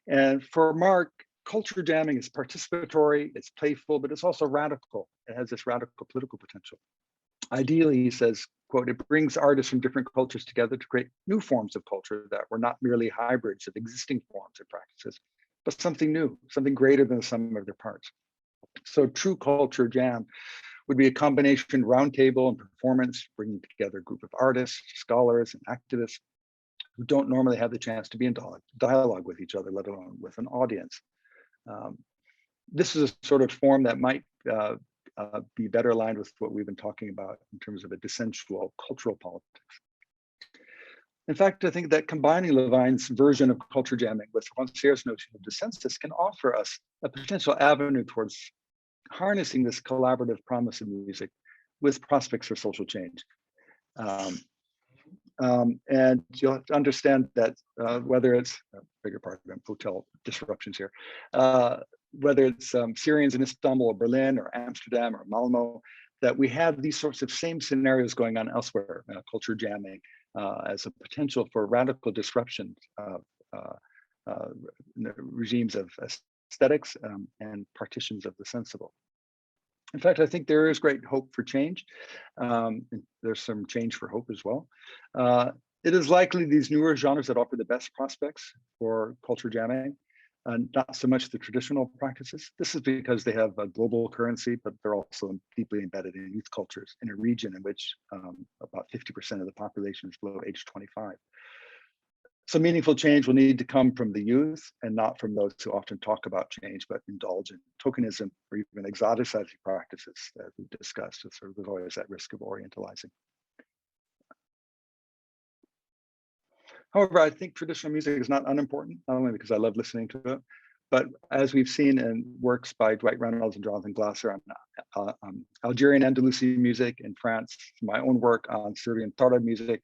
And for Mark, culture jamming is participatory, it's playful, but it's also radical. It has this radical political potential. Ideally, he says, quote, it brings artists from different cultures together to create new forms of culture that were not merely hybrids of existing forms and practices, but something new, something greater than the sum of their parts. So true culture jam would be a combination roundtable and performance, bringing together a group of artists, scholars, and activists who don't normally have the chance to be in dialogue with each other, let alone with an audience. This is a sort of form that might be better aligned with what we've been talking about in terms of a dissensual cultural politics. In fact, I think that combining Levine's version of culture jamming with Rancière's notion of dissensus can offer us a potential avenue towards harnessing this collaborative promise of music with prospects for social change. And you'll have to understand that whether it's, bigger part of hotel disruptions here, whether it's Syrians in Istanbul or Berlin or Amsterdam or Malmo, that we have these sorts of same scenarios going on elsewhere, culture jamming as a potential for radical disruption of regimes of aesthetics and partitions of the sensible. In fact, I think there is great hope for change. There's some change for hope as well. It is likely these newer genres that offer the best prospects for culture jamming, and not so much the traditional practices. This is because they have a global currency, but they're also deeply embedded in youth cultures in a region in which about 50% of the population is below age 25. So meaningful change will need to come from the youth and not from those who often talk about change, but indulge in tokenism or even exoticizing practices that we've discussed. So sort of there's always that risk of orientalizing. However, I think traditional music is not unimportant, not only because I love listening to it, but as we've seen in works by Dwight Reynolds and Jonathan Glasser on Algerian Andalusi music in France, my own work on Serbian Tarab music,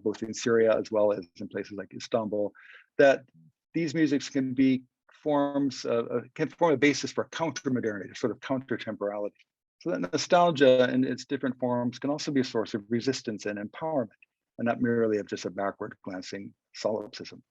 both in Syria as well as in places like Istanbul, that these musics can be forms, can form a basis for counter-modernity, sort of counter-temporality. So that nostalgia in its different forms can also be a source of resistance and empowerment, and not merely of just a backward-glancing solipsism.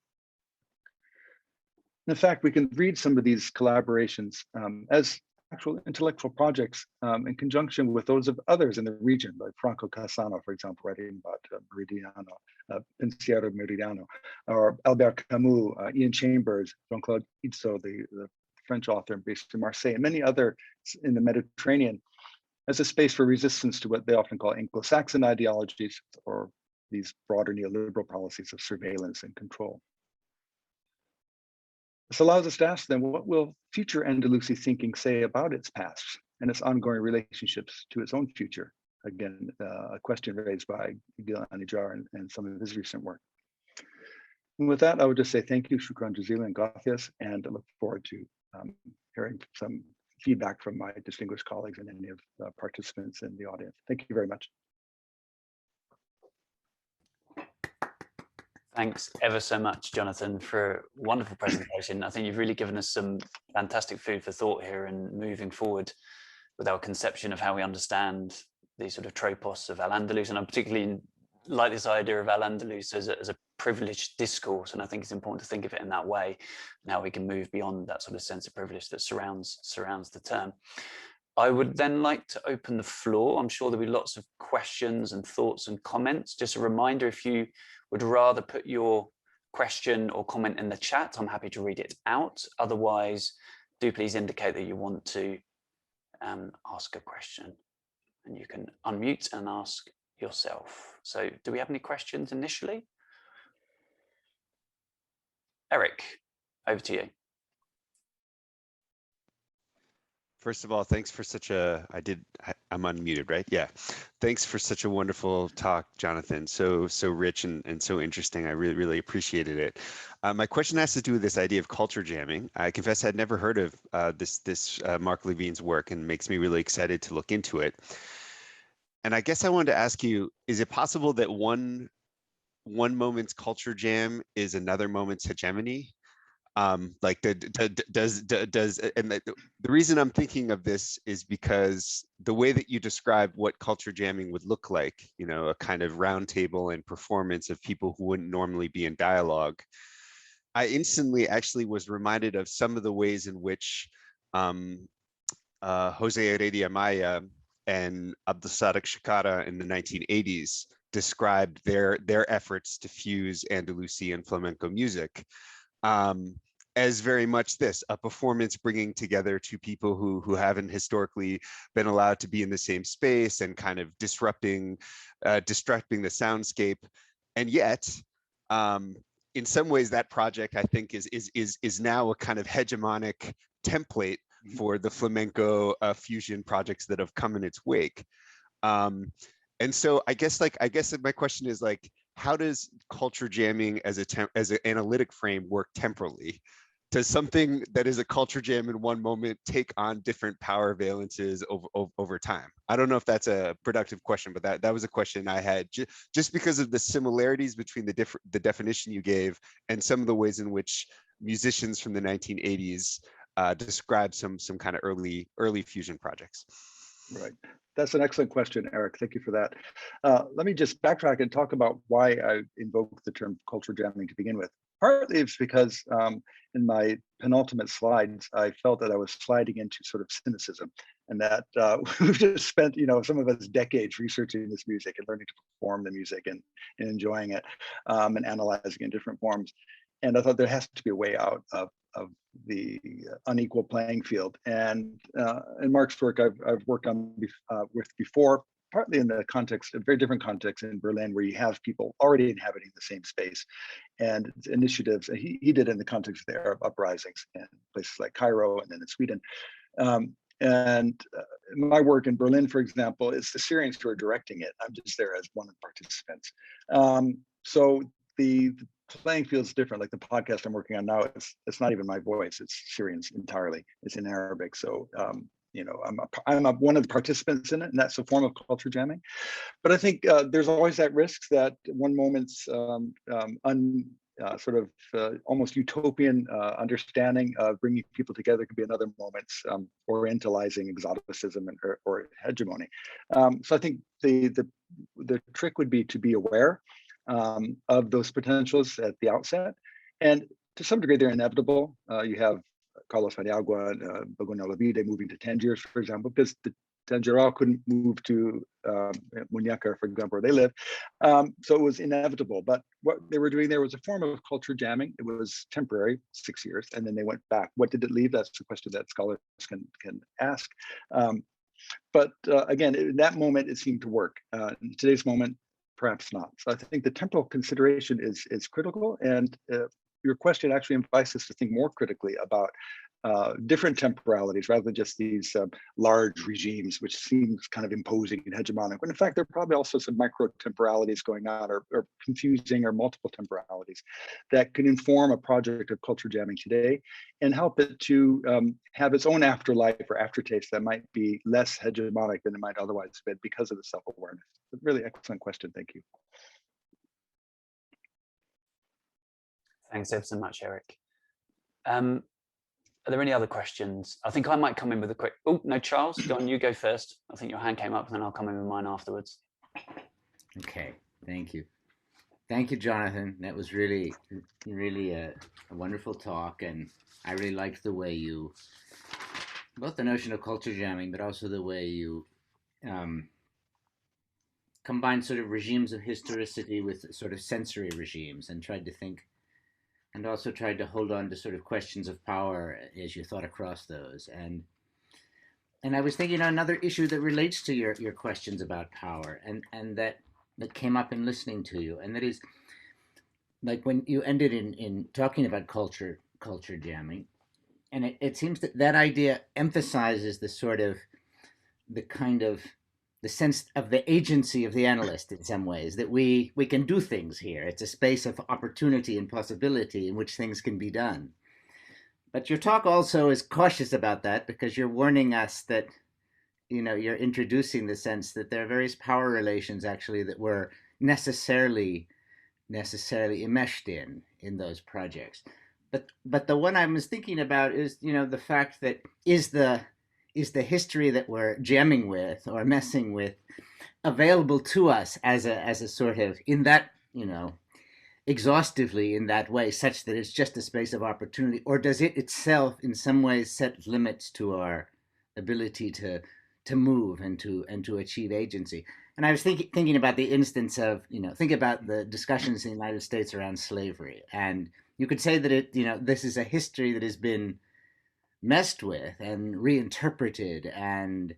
In fact, we can read some of these collaborations as actual intellectual projects in conjunction with those of others in the region, like Franco Cassano, for example, writing about Meridiano, Pensiero Meridiano, or Albert Camus, Ian Chambers, Jean-Claude Izzo, the French author based in Marseille, and many others in the Mediterranean, as a space for resistance to what they often call Anglo-Saxon ideologies or these broader neoliberal policies of surveillance and control. This allows us to ask them, what will future Andalusi thinking say about its past and its ongoing relationships to its own future? Again, a question raised by Gil Anijar and some of his recent work. And with that, I would just say thank you, shukran jazilan, gracias, and I look forward to hearing some feedback from my distinguished colleagues and any of the participants in the audience. Thank you very much. Thanks ever so much, Jonathan, for a wonderful presentation. I think you've really given us some fantastic food for thought here and moving forward with our conception of how we understand these sort of tropos of al-Andalus. And I particularly like this idea of al-Andalus as a privileged discourse. And I think it's important to think of it in that way. Now we can move beyond that sort of sense of privilege that surrounds the term. I would then like to open the floor. I'm sure there'll be lots of questions and thoughts and comments. Just a reminder, if you would rather put your question or comment in the chat, I'm happy to read it out. Otherwise, do please indicate that you want to ask a question, and you can unmute and ask yourself. So do we have any questions initially? Eric, over to you. First of all, thanks for such a, I'm unmuted, right? Yeah. Thanks for such a wonderful talk, Jonathan. So rich and so interesting. I really appreciated it. My question has to do with this idea of culture jamming. I confess I'd never heard of this Mark Levine's work, and makes me really excited to look into it. And I guess I wanted to ask you, is it possible that one moment's culture jam is another moment's hegemony? Like does and the reason I'm thinking of this is because the way that you describe what culture jamming would look like, you know, a kind of round table and performance of people who wouldn't normally be in dialogue, I instantly actually was reminded of some of the ways in which Jose Heredia Maya and Abdulsadik Shakara in the 1980s described their efforts to fuse Andalusi and flamenco music. As very much this, a performance bringing together two people who haven't historically been allowed to be in the same space, and kind of disrupting the soundscape. And yet, in some ways, that project, I think, is now a kind of hegemonic template for the flamenco fusion projects that have come in its wake. And so I guess my question is, like, how does culture jamming as an analytic frame work temporally? Does something that is a culture jam in one moment take on different power valences over time? I don't know if that's a productive question, but that was a question I had just because of the similarities between the definition you gave and some of the ways in which musicians from the 1980s describe some kind of early fusion projects. Right. That's an excellent question, Eric. Thank you for that. Let me just backtrack and talk about why I invoked the term culture jamming to begin with. Partly it's because in my penultimate slides, I felt that I was sliding into sort of cynicism, and that we've just spent, some of us decades researching this music and learning to perform the music and enjoying it and analyzing it in different forms. And I thought there has to be a way out of the unequal playing field. And in Mark's work, I've worked on with before, partly in the context, a very different context in Berlin, where you have people already inhabiting the same space, and initiatives. He did in the context of the Arab uprisings in places like Cairo and then in Sweden. My work in Berlin, for example, is the Syrians who are directing it. I'm just there as one of the participants. So the playing field is different. Like the podcast I'm working on now, it's not even my voice, it's Syrians entirely. It's in Arabic. So I'm one of the participants in it, and that's a form of culture jamming. But I think there's always that risk that one moment's almost utopian understanding of bringing people together could be another moment's orientalizing exoticism or hegemony. So I think the trick would be to be aware of those potentials at the outset, and to some degree they're inevitable. You have Carlos Maniagua and Begoña Olavide moving to Tangiers, for example, because the Tangiral couldn't move to Muñeca, for example, where they live. So it was inevitable. But what they were doing there was a form of culture jamming. It was temporary, 6 years, and then they went back. What did it leave? That's the question that scholars can ask. But again, in that moment, it seemed to work. In today's moment, perhaps not. So I think the temporal consideration is critical, and your question actually invites us to think more critically about different temporalities rather than just these large regimes, which seems kind of imposing and hegemonic. When in fact, there are probably also some micro temporalities going on, or confusing or multiple temporalities that can inform a project of culture jamming today and help it to have its own afterlife or aftertaste that might be less hegemonic than it might otherwise have been because of the self-awareness. Really excellent question. Thank you. Thanks ever so much, Eric. Are there any other questions? I think I might come in with a quick, oh, no, Charles, go on, you go first. I think your hand came up and then I'll come in with mine afterwards. Okay, thank you. Thank you, Jonathan. That was really, really a wonderful talk. And I really liked the way you, both the notion of culture jamming, but also the way you combined sort of regimes of historicity with sort of sensory regimes and tried to think, and also tried to hold on to sort of questions of power as you thought across those. And I was thinking another issue that relates to your questions about power and that came up in listening to you. And that is, like when you ended in talking about culture jamming, and it seems that that idea emphasizes the sort of, the kind of, the sense of the agency of the analyst in some ways, that we can do things here. It's a space of opportunity and possibility in which things can be done. But your talk also is cautious about that because you're warning us that, you know, you're introducing the sense that there are various power relations actually that we're necessarily enmeshed in those projects. But the one I was thinking about is, you know, the fact that is the history that we're jamming with or messing with available to us as a sort of, in that, you know, exhaustively in that way, such that it's just a space of opportunity, or does it itself in some ways set limits to our ability to move and to achieve agency? And I was thinking about the instance of, you know, think about the discussions in the United States around slavery, and you could say that it, you know, this is a history that has been messed with and reinterpreted and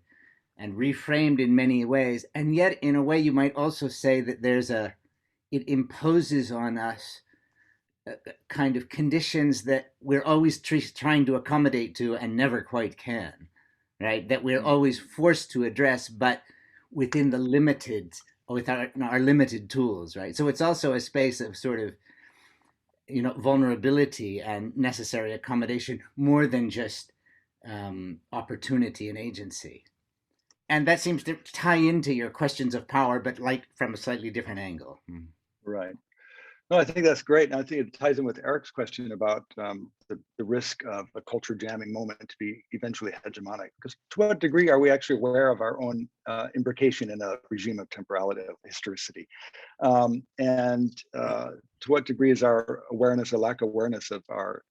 reframed in many ways, and yet in a way you might also say that it imposes on us kind of conditions that we're always trying to accommodate to and never quite can, right? That we're always forced to address, but within the limited, with our limited tools, right? So it's also a space of sort of, you know, vulnerability and necessary accommodation more than just opportunity and agency. And that seems to tie into your questions of power, but like from a slightly different angle. Right. No, I think that's great. And I think it ties in with Eric's question about the risk of a culture jamming moment to be eventually hegemonic. Because to what degree are we actually aware of our own imbrication in a regime of temporality, of historicity? And to what degree is our awareness or lack of awareness of our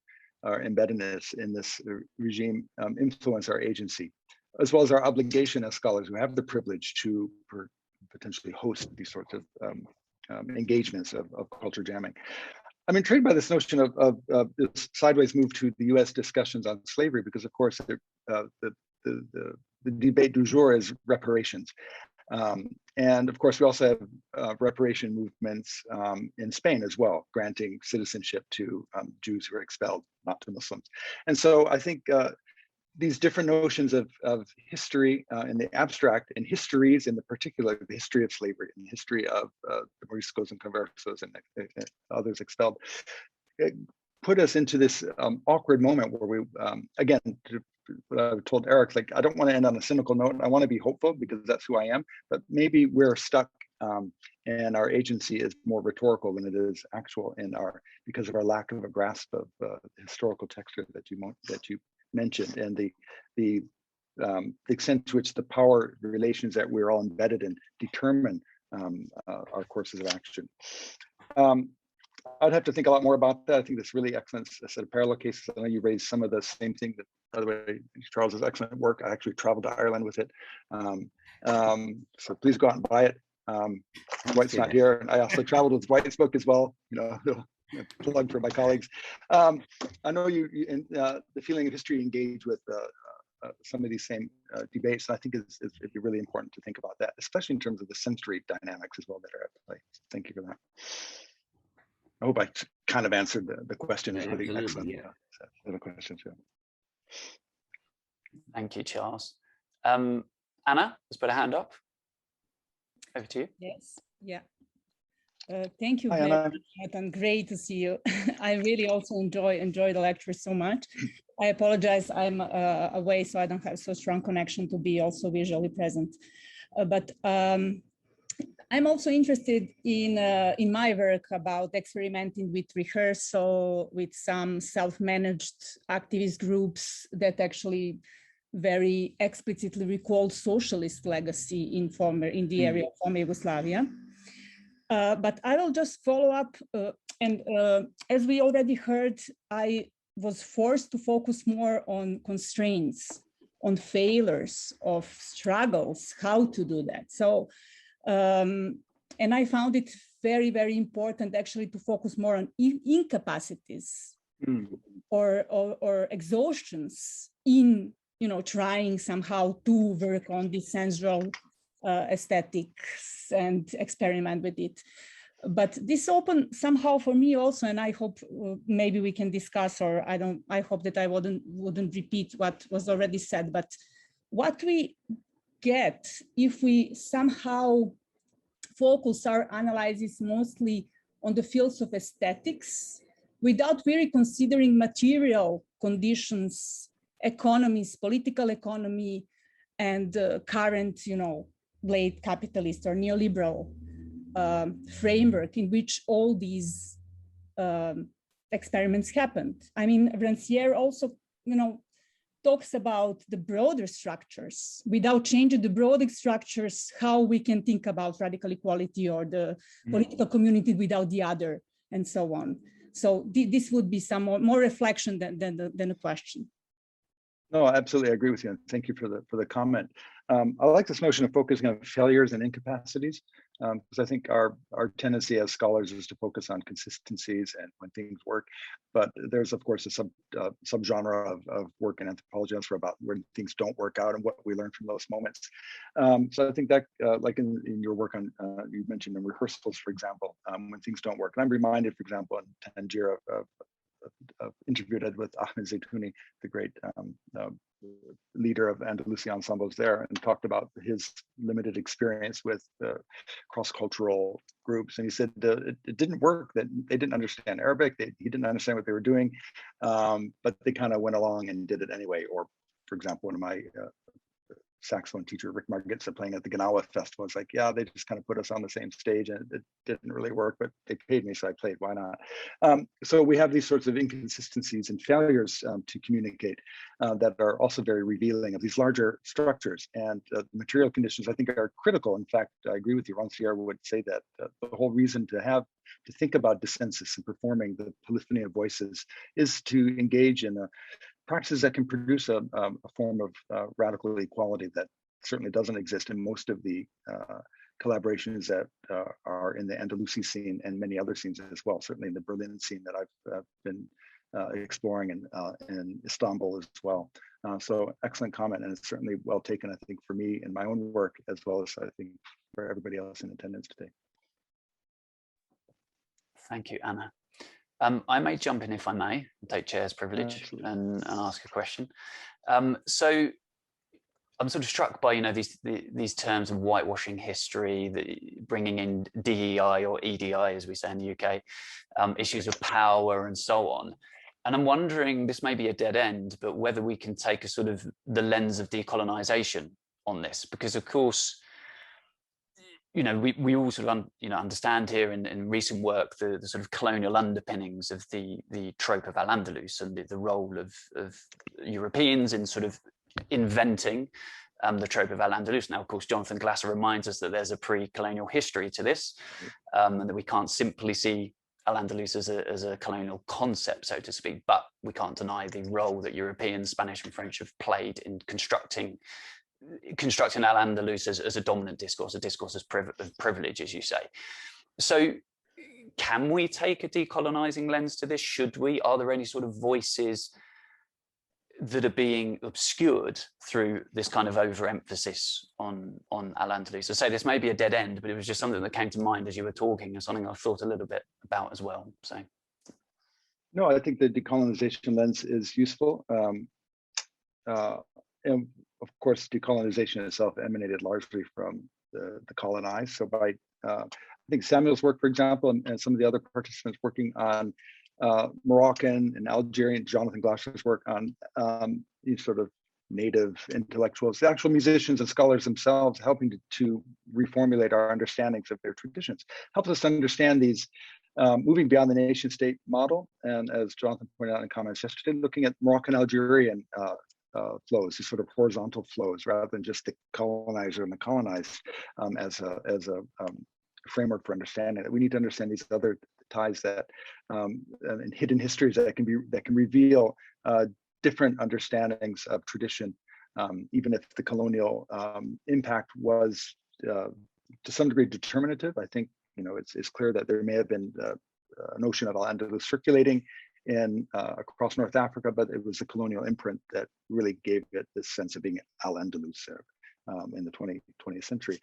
embeddedness in this regime influence our agency, as well as our obligation as scholars who have the privilege to potentially host these sorts of engagements of culture jamming. I'm intrigued by this notion of this sideways move to the U.S. discussions on slavery, because of course the debate du jour is reparations. And of course, we also have reparation movements in Spain as well, granting citizenship to Jews who are expelled, not to Muslims. And so I think these different notions of history in the abstract and histories in the particular, the history of slavery and the history of the Moriscos and Conversos and others expelled, put us into this awkward moment where we, again, what I told Eric, like, I don't want to end on a cynical note. I want to be hopeful because that's who I am, but maybe we're stuck and our agency is more rhetorical than it is actual because of our lack of a grasp of the historical texture that you mentioned, and the extent to which the power relations that we're all embedded in determine our courses of action. I'd have to think a lot more about that. I think that's really excellent set of parallel cases. I know you raised some of the same thing that, by the way, Charles's excellent work. I actually traveled to Ireland with it. So please go out and buy it. White's not here. And I also traveled with White's book as well, you know, plug for my colleagues. I know you the feeling of history engage with some of these same debates, and I think it'd be really important to think about that, especially in terms of the sensory dynamics as well that are at play. Thank you for that. I hope I kind of answered the question. Is really excellent. Yeah. The questions. Yeah. Thank you, Charles. Anna, let's put a hand up. Over to you. Yes. Yeah. Thank you Hi, very Anna. much, Nathan. Great to see you. I really also enjoy the lecture so much. I apologize, I'm away, so I don't have so strong connection to be also visually present. But I'm also interested in my work about experimenting with rehearsal, with some self-managed activist groups that actually very explicitly recall socialist legacy in the area of former Yugoslavia. But I will just follow up, and as we already heard, I was forced to focus more on constraints, on failures of struggles, how to do that. So, and I found it very, very important actually to focus more on incapacities or exhaustions in, trying somehow to work on the sensual aesthetics and experiment with it. But this opened somehow for me also, and I hope maybe we can discuss, or I hope that I wouldn't repeat what was already said, but what we get if we somehow focus our analysis mostly on the fields of aesthetics without really considering material conditions, economies, political economy, and current, late capitalist or neoliberal framework in which all these experiments happened. I mean, Rancière also, talks about the broader structures. Without changing the broader structures, how we can think about radical equality or the political community without the other, and so on. So this would be some more reflection than a question. No, absolutely, I agree with you. And thank you for the comment. I like this notion of focusing on failures and incapacities, because I think our tendency as scholars is to focus on consistencies and when things work. But there's of course a subgenre of work in anthropology about when things don't work out and what we learn from those moments. So I think that, like in your work on, you mentioned in rehearsals, for example, when things don't work. And I'm reminded, for example, in Tangier of interviewed with Ahmed Zaytouni, the great leader of Andalusi ensembles there, and talked about his limited experience with cross-cultural groups. And he said it didn't work, that they didn't understand Arabic, he didn't understand what they were doing, but they kind of went along and did it anyway. Or, for example, one of my saxophone teacher, Rick Margitza, playing at the Gnawa Festival. It's like, yeah, they just kind of put us on the same stage and it didn't really work, but they paid me, so I played, why not? So we have these sorts of inconsistencies and failures to communicate that are also very revealing of these larger structures. And material conditions, I think, are critical. In fact, I agree with you, Rancière would say that the whole reason to think about dissensus and performing the polyphony of voices is to engage in practices that can produce a form of radical equality that certainly doesn't exist in most of the collaborations that are in the Andalusi scene and many other scenes as well, certainly in the Berlin scene that I've been exploring in Istanbul as well. So excellent comment, and it's certainly well taken, I think, for me in my own work, as well as I think for everybody else in attendance today. Thank you, Anna. I may jump in if I may, take chair's privilege and ask a question. So I'm sort of struck by, these terms of whitewashing history, bringing in DEI or EDI, as we say in the UK, issues of power and so on. And I'm wondering, this may be a dead end, but whether we can take a sort of the lens of decolonization on this, because of course, we all sort of understand here in recent work the sort of colonial underpinnings of the trope of al-Andalus and the role of Europeans in sort of inventing the trope of al-Andalus. Now, of course, Jonathan Glasser reminds us that there's a pre-colonial history to this, and that we can't simply see al-Andalus as a colonial concept, so to speak, but we can't deny the role that Europeans, Spanish and French, have played in constructing al-Andalus as a dominant discourse, a discourse of privilege, as you say. So can we take a decolonizing lens to this? Should we? Are there any sort of voices that are being obscured through this kind of overemphasis on al-Andalus. So say this may be a dead end, but it was just something that came to mind as you were talking, and something I've thought a little bit about as well. So no, I think the decolonization lens is useful. And of course, decolonization itself emanated largely from the colonized. So by I think Samuel's work, for example, and some of the other participants working on Moroccan and Algerian, Jonathan Glasser's work on these sort of native intellectuals, the actual musicians and scholars themselves, helping to reformulate our understandings of their traditions, helps us understand these moving beyond the nation state model. And as Jonathan pointed out in comments yesterday, looking at Moroccan Algerian flows, these sort of horizontal flows, rather than just the colonizer and the colonized as a framework for understanding it. We need to understand these other ties that and hidden histories that can reveal different understandings of tradition, even if the colonial impact was to some degree determinative. I think it's clear that there may have been a notion of al-Andalus circulating in across North Africa, but it was the colonial imprint that really gave it this sense of being al-Andalus in the 20th century.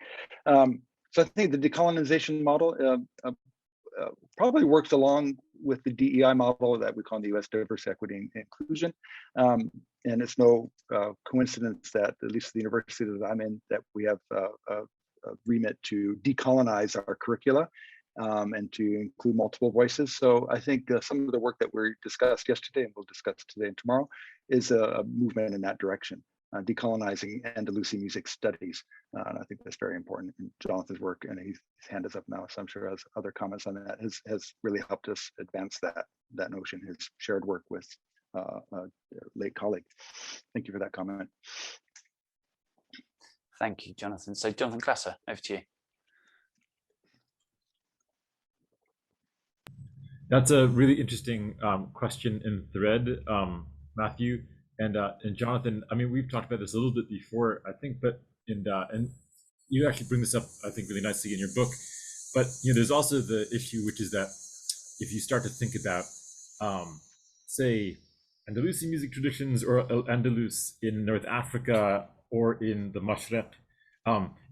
So I think the decolonization model probably works along with the DEI model that we call in the US diversity, equity, and inclusion. And it's no coincidence that, at least the university that I'm in, that we have a remit to decolonize our curricula and to include multiple voices. So I think some of the work that we discussed yesterday and we'll discuss today and tomorrow is a movement in that direction. Decolonizing Andalusi music studies. And I think that's very important in Jonathan's work, and his hand is up now, so I'm sure has other comments on that, has really helped us advance that notion, his shared work with a late colleague. Thank you for that comment. thank you, Jonathan. So Jonathan Glasser, over to you. That's a really interesting question and thread, Matthew. And Jonathan, I mean, we've talked about this a little bit before, I think, but and you actually bring this up, I think, really nicely in your book. But there's also the issue, which is that if you start to think about, say, Andalusi music traditions or al-Andalus in North Africa or in the Mashrek,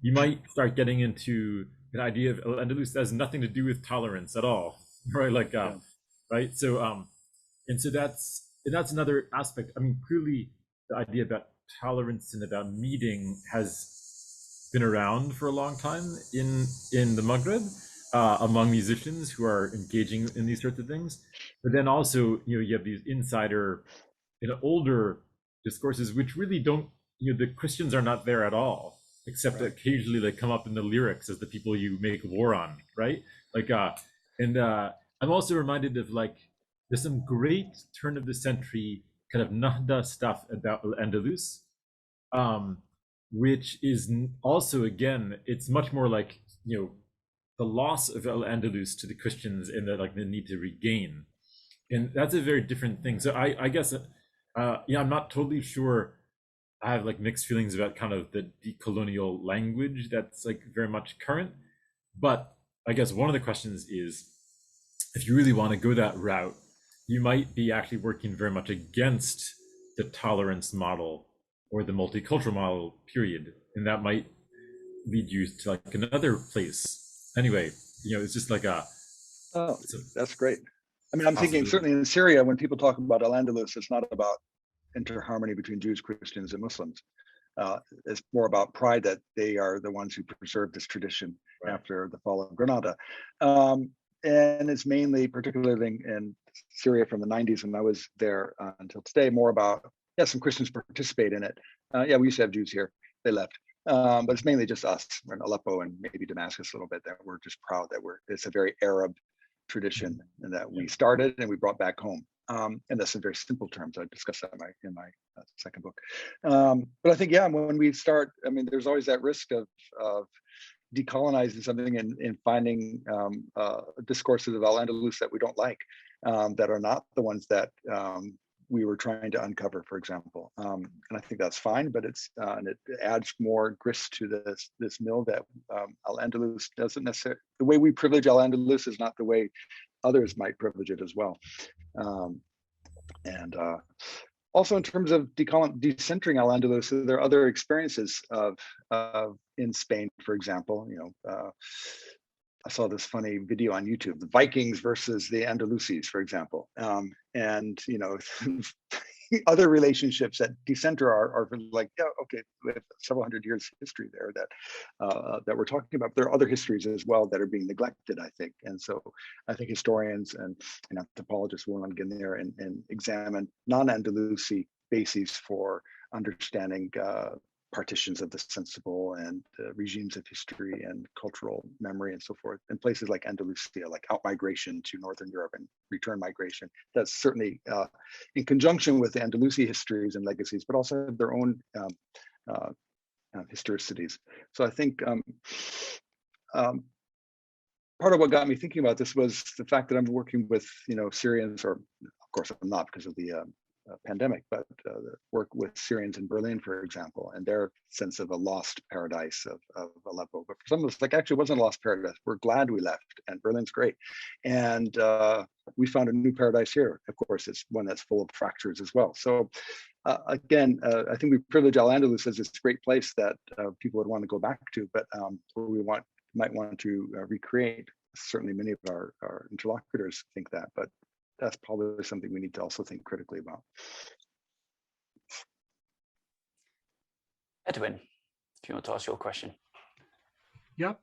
you might start getting into an idea of al-Andalus that has nothing to do with tolerance at all, right? Like, right? So, and so that's another aspect. I mean, clearly the idea about tolerance and about meeting has been around for a long time in the Maghreb among musicians who are engaging in these sorts of things. But then also, you have these insider, older discourses which really don't, the Christians are not there at all, except that occasionally they come up in the lyrics as the people you make war on, right? Like, and I'm also reminded of there's some great turn of the century kind of Nahda stuff about al-Andalus, which is also, again, it's much more like, the loss of al-Andalus to the Christians and the need to regain. And that's a very different thing. So I guess, I'm not totally sure. I have mixed feelings about kind of the decolonial language that's very much current. But I guess one of the questions is, if you really want to go that route, you might be actually working very much against the tolerance model or the multicultural model, period. And that might lead you to another place. Anyway, it's just Oh, that's great. I mean, I'm thinking certainly in Syria, when people talk about al-Andalus, it's not about interharmony between Jews, Christians, and Muslims. It's more about pride that they are the ones who preserved this tradition after the fall of Granada. And it's mainly, particularly in Syria from the 90s when I was there until today, more about, some Christians participate in it. We used to have Jews here, they left. But it's mainly just us in Aleppo and maybe Damascus a little bit, that we're just proud that it's a very Arab tradition and that we started and we brought back home. And that's in very simple terms. I discussed that in my second book. But I think, when we start, I mean, there's always that risk of decolonizing something and finding discourses of al-Andalus that we don't like, that are not the ones that we were trying to uncover, for example. And I think that's fine, but it's and it adds more grist to this mill that al-Andalus doesn't necessarily, the way we privilege al-Andalus is not the way others might privilege it as well. Also, in terms of decentering al-Andalus, there are other experiences of in Spain, for example. I saw this funny video on YouTube: the Vikings versus the Andalusis, for example, and other relationships that decenter are like, yeah, okay, we have several hundred years history there that we're talking about. There are other histories as well that are being neglected, I think, and so I think historians and anthropologists will want to get in there and examine non-Andalusi bases for understanding partitions of the sensible and regimes of history and cultural memory and so forth in places like Andalusia, like out-migration to Northern Europe and return migration. That's certainly in conjunction with the Andalusi histories and legacies, but also have their own historicities. So I think part of what got me thinking about this was the fact that I'm working with Syrians, or of course I'm not because of the pandemic, but work with Syrians in Berlin, for example, and their sense of a lost paradise of Aleppo. But for some of us, like, actually, it wasn't a lost paradise. We're glad we left, and Berlin's great. And we found a new paradise here. Of course, it's one that's full of fractures as well. So again, I think we privilege Al-Andalus as this great place that people would want to go back to, but where we might want to recreate. Certainly, many of our interlocutors think that, but that's probably something we need to also think critically about. Edwin, if you want to ask your question. Yep,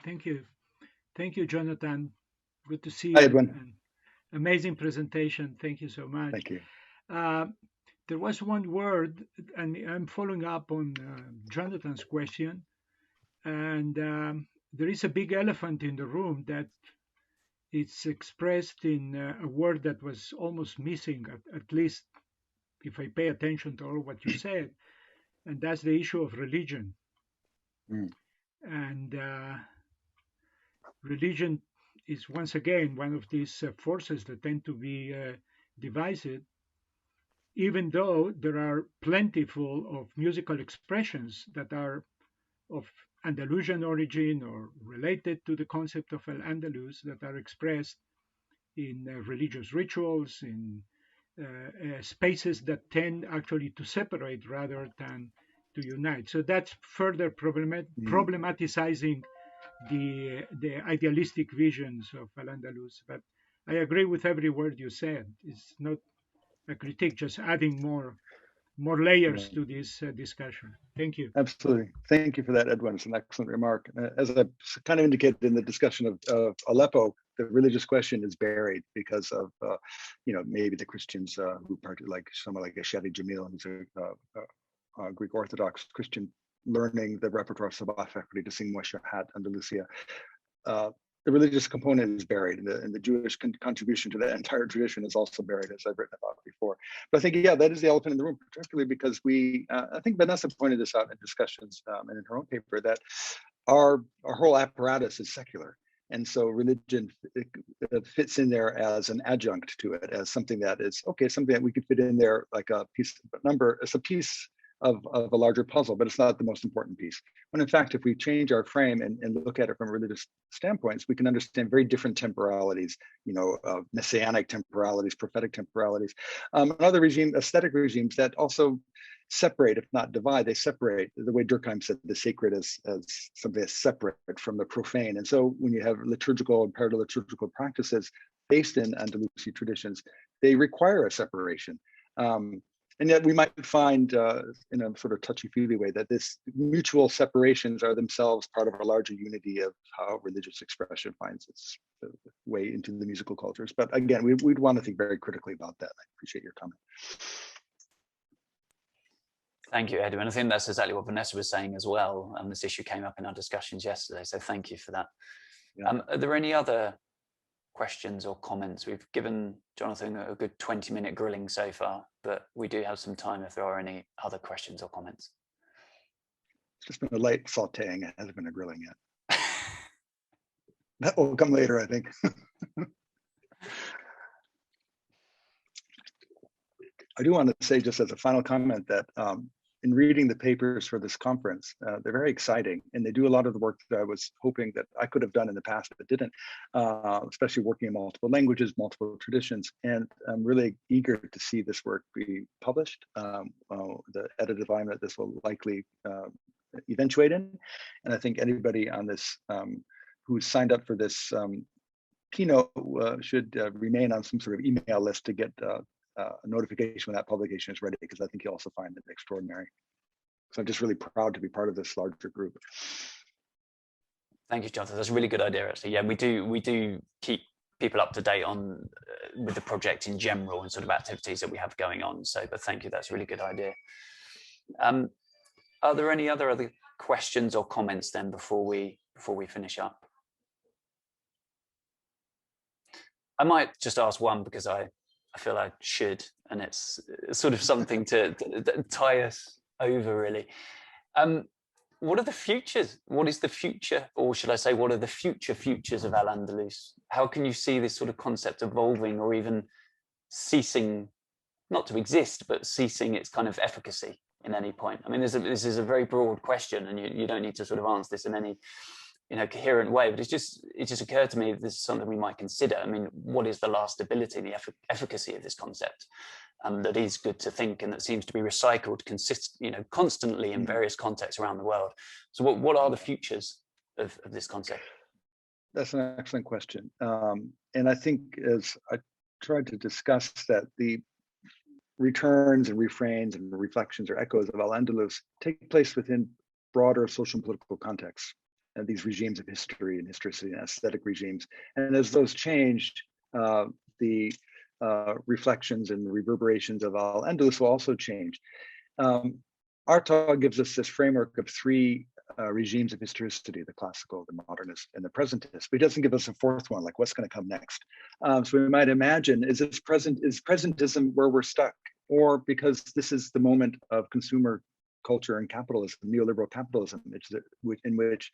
thank you. Thank you, Jonathan. Good to see you. Hi, Edwin. Amazing presentation. Thank you so much. Thank you. There was one word, and I'm following up on Jonathan's question, and there is a big elephant in the room that it's expressed in a word that was almost missing, at least if I pay attention to all what you said, and that's the issue of religion. And religion is once again one of these forces that tend to be divisive, even though there are plentiful of musical expressions that are of Andalusian origin or related to the concept of al-Andalus that are expressed in religious rituals, in spaces that tend actually to separate rather than to unite. So that's further problematizing the idealistic visions of al-Andalus. But I agree with every word you said. It's not a critique, just adding more layers to this discussion. Thank you. Absolutely. Thank you for that, Edwin. It's an excellent remark. As I kind of indicated in the discussion of Aleppo, the religious question is buried because of, maybe the Christians who like someone like Ashadi Jamil, who's a Greek Orthodox Christian, learning the repertoire of Sabah faculty to sing Washahat Andalusia. The religious component is buried, and the Jewish contribution to the entire tradition is also buried, as I've written about before. But I think, yeah, that is the elephant in the room, particularly because I think Vanessa pointed this out in discussions and in her own paper, that our whole apparatus is secular. And so religion fits in there as an adjunct to it, as something that is, okay, something that we could fit in there like a piece, it's a piece of a larger puzzle, but it's not the most important piece. When in fact, if we change our frame and look at it from religious standpoints, we can understand very different temporalities, messianic temporalities, prophetic temporalities, and other aesthetic regimes that also separate, if not divide, they separate. The way Durkheim said, the sacred as something that's separate from the profane. And so when you have liturgical and paraliturgical practices based in Andalusi traditions, they require a separation. And yet we might find in a sort of touchy-feely way that this mutual separations are themselves part of a larger unity of how religious expression finds its way into the musical cultures. But again, we'd want to think very critically about that. I appreciate your comment. Thank you, Edwin. I think that's exactly what Vanessa was saying as well. This issue came up in our discussions yesterday, so thank you for that. Yeah. Are there any other questions or comments? We've given Jonathan a good 20-minute grilling so far, but we do have some time if there are any other questions or comments. It's just been a light sauteing. It hasn't been a grilling yet. That will come later, I think. I do want to say, just as a final comment, that in reading the papers for this conference, they're very exciting, and they do a lot of the work that I was hoping that I could have done in the past but didn't, especially working in multiple languages, multiple traditions. And I'm really eager to see this work be published. The edited volume that this will likely eventuate in. And I think anybody on this who's signed up for this keynote should remain on some sort of email list to get a notification when that publication is ready, because I think you'll also find it extraordinary. So I'm just really proud to be part of this larger group. Thank you, Jonathan. That's a really good idea, actually. Yeah, we do keep people up to date on with the project in general and sort of activities that we have going on. So, but thank you. That's a really good idea. Are there any other questions or comments then before we finish up? I might just ask one because I feel I should, and it's sort of something to tie us over, really. What are the futures? What is the future, or should I say, what are the futures of al-Andalus? How can you see this sort of concept evolving or even ceasing, not to exist, but ceasing its kind of efficacy in any point? I mean, this is a very broad question, and you don't need to sort of answer this in any coherent way, but it just occurred to me this is something we might consider. I mean, what is the lastability and the efficacy of this concept? That is good to think, and that seems to be recycled constantly in various contexts around the world. So what are the futures of this concept? That's an excellent question. And I think, as I tried to discuss, that the returns and refrains and reflections or echoes of al-Andalus take place within broader social and political contexts, and these regimes of history and historicity and aesthetic regimes. And as those changed, the reflections and reverberations of al-Andalus will also change. Artaud gives us this framework of three regimes of historicity: the classical, the modernist, and the presentist. But he doesn't give us a fourth one, like what's going to come next. So we might imagine, is presentism where we're stuck? Or because this is the moment of consumer culture and capitalism, neoliberal capitalism, in which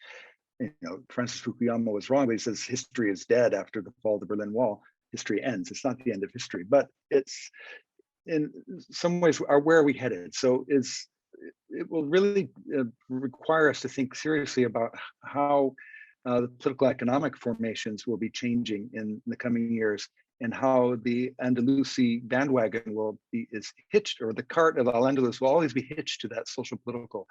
Francis Fukuyama was wrong, but he says history is dead after the fall of the Berlin Wall. History ends. It's not the end of history, but it's in some ways where are we headed? So it will really require us to think seriously about how the political economic formations will be changing in the coming years, and how the Andalusi bandwagon is hitched, or the cart of al-Andalus will always be hitched to that social political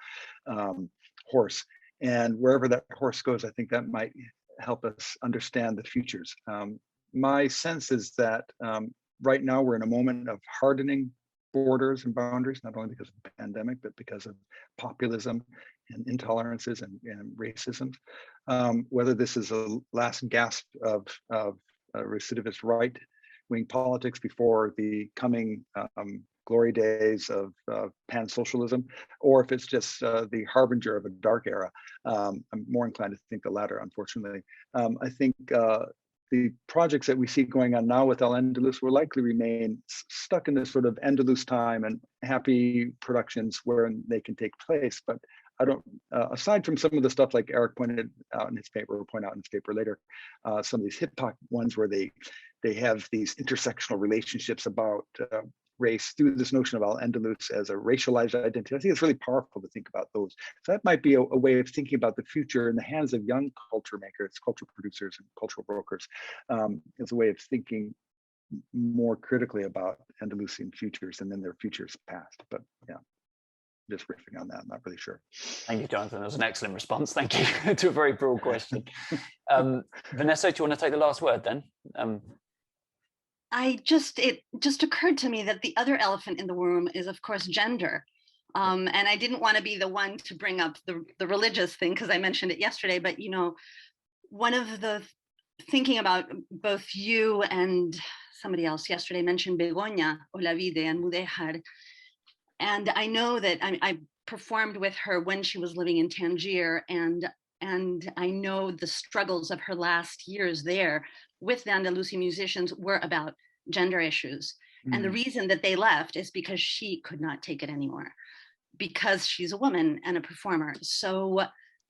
horse. And wherever that horse goes, I think that might help us understand the futures. My sense is that right now we're in a moment of hardening borders and boundaries, not only because of the pandemic, but because of populism and intolerances and racism. Whether this is a last gasp of recidivist right-wing politics before the coming glory days of pan-socialism, or if it's just the harbinger of a dark era. I'm more inclined to think the latter, unfortunately. I think the projects that we see going on now with al-Andalus will likely remain stuck in this sort of Andalus time and happy productions where they can take place. But I don't, aside from some of the stuff like Eric pointed out in his paper, or point out in his paper later, some of these hip hop ones where they have these intersectional relationships about race through this notion of al-Andalus as a racialized identity. I think it's really powerful to think about those. So that might be a way of thinking about the future in the hands of young culture makers, cultural producers, and cultural brokers, as a way of thinking more critically about Andalusian futures and then their futures past. But yeah, just riffing on that, I'm not really sure. Thank you, Jonathan. That was an excellent response. Thank you to a very broad question. Vanessa, do you want to take the last word then? It just occurred to me that the other elephant in the room is, of course, gender. And I didn't want to be the one to bring up the religious thing, because I mentioned it yesterday, but one of the thinking about both you and somebody else yesterday mentioned Begoña Olavide and Mudéjar. And I know that I performed with her when she was living in Tangier, and I know the struggles of her last years there with the Andalusi musicians were about gender issues. And the reason that they left is because she could not take it anymore, because she's a woman and a performer. So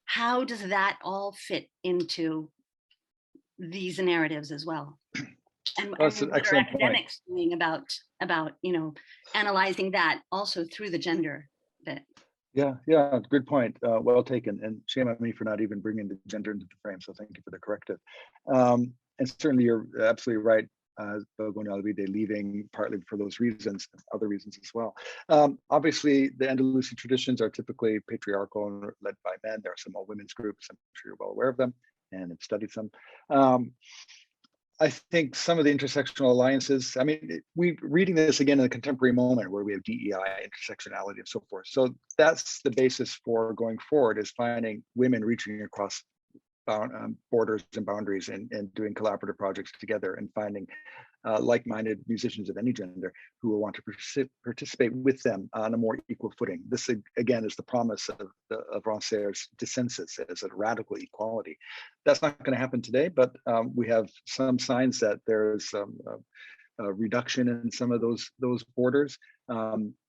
how does that all fit into these narratives as well? And what are academics doing about analyzing that also through the gender bit. Yeah, good point. Well taken. And shame on me for not even bringing the gender into the frame. So thank you for the corrective. And certainly you're absolutely right. Alvide leaving partly for those reasons, other reasons as well. Obviously, the Andalusi traditions are typically patriarchal and led by men. There are some all women's groups. I'm sure you're well aware of them and have studied some. I think some of the intersectional alliances, I mean, we're reading this again in a contemporary moment where we have DEI, intersectionality and so forth. So that's the basis for going forward, is finding women reaching across borders and boundaries and doing collaborative projects together and finding like-minded musicians of any gender who will want to participate with them on a more equal footing. This again is the promise of Rancière's dissensus as a radical equality. That's not going to happen today, but we have some signs that there's a reduction in some of those borders.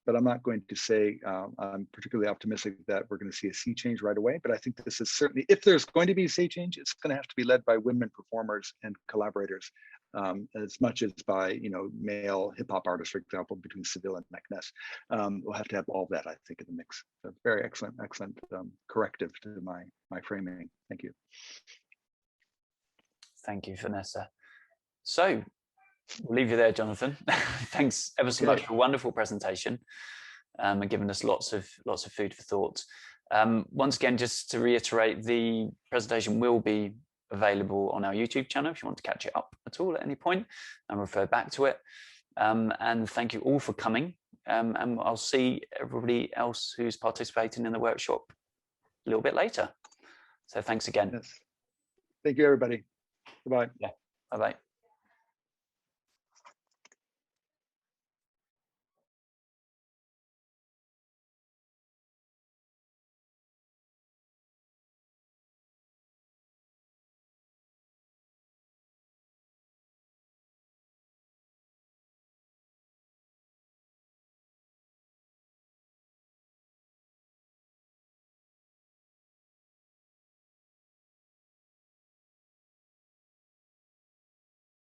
But I'm not going to say I'm particularly optimistic that we're going to see a sea change right away. But I think this is certainly, if there's going to be a sea change, it's going to have to be led by women performers and collaborators, as much as by male hip hop artists, for example, between Seville and Meknes. We'll have to have all of that, I think, in the mix. So very excellent corrective to my framing. Thank you. Thank you, Vanessa. So we'll leave you there, Jonathan. Thanks ever so much for a wonderful presentation, and giving us lots of food for thought. Once again, just to reiterate, the presentation will be available on our YouTube channel if you want to catch it up at all at any point and refer back to it. And thank you all for coming. And I'll see everybody else who's participating in the workshop a little bit later. So thanks again. Yes. Thank you, everybody. Goodbye. Yeah. Bye-bye.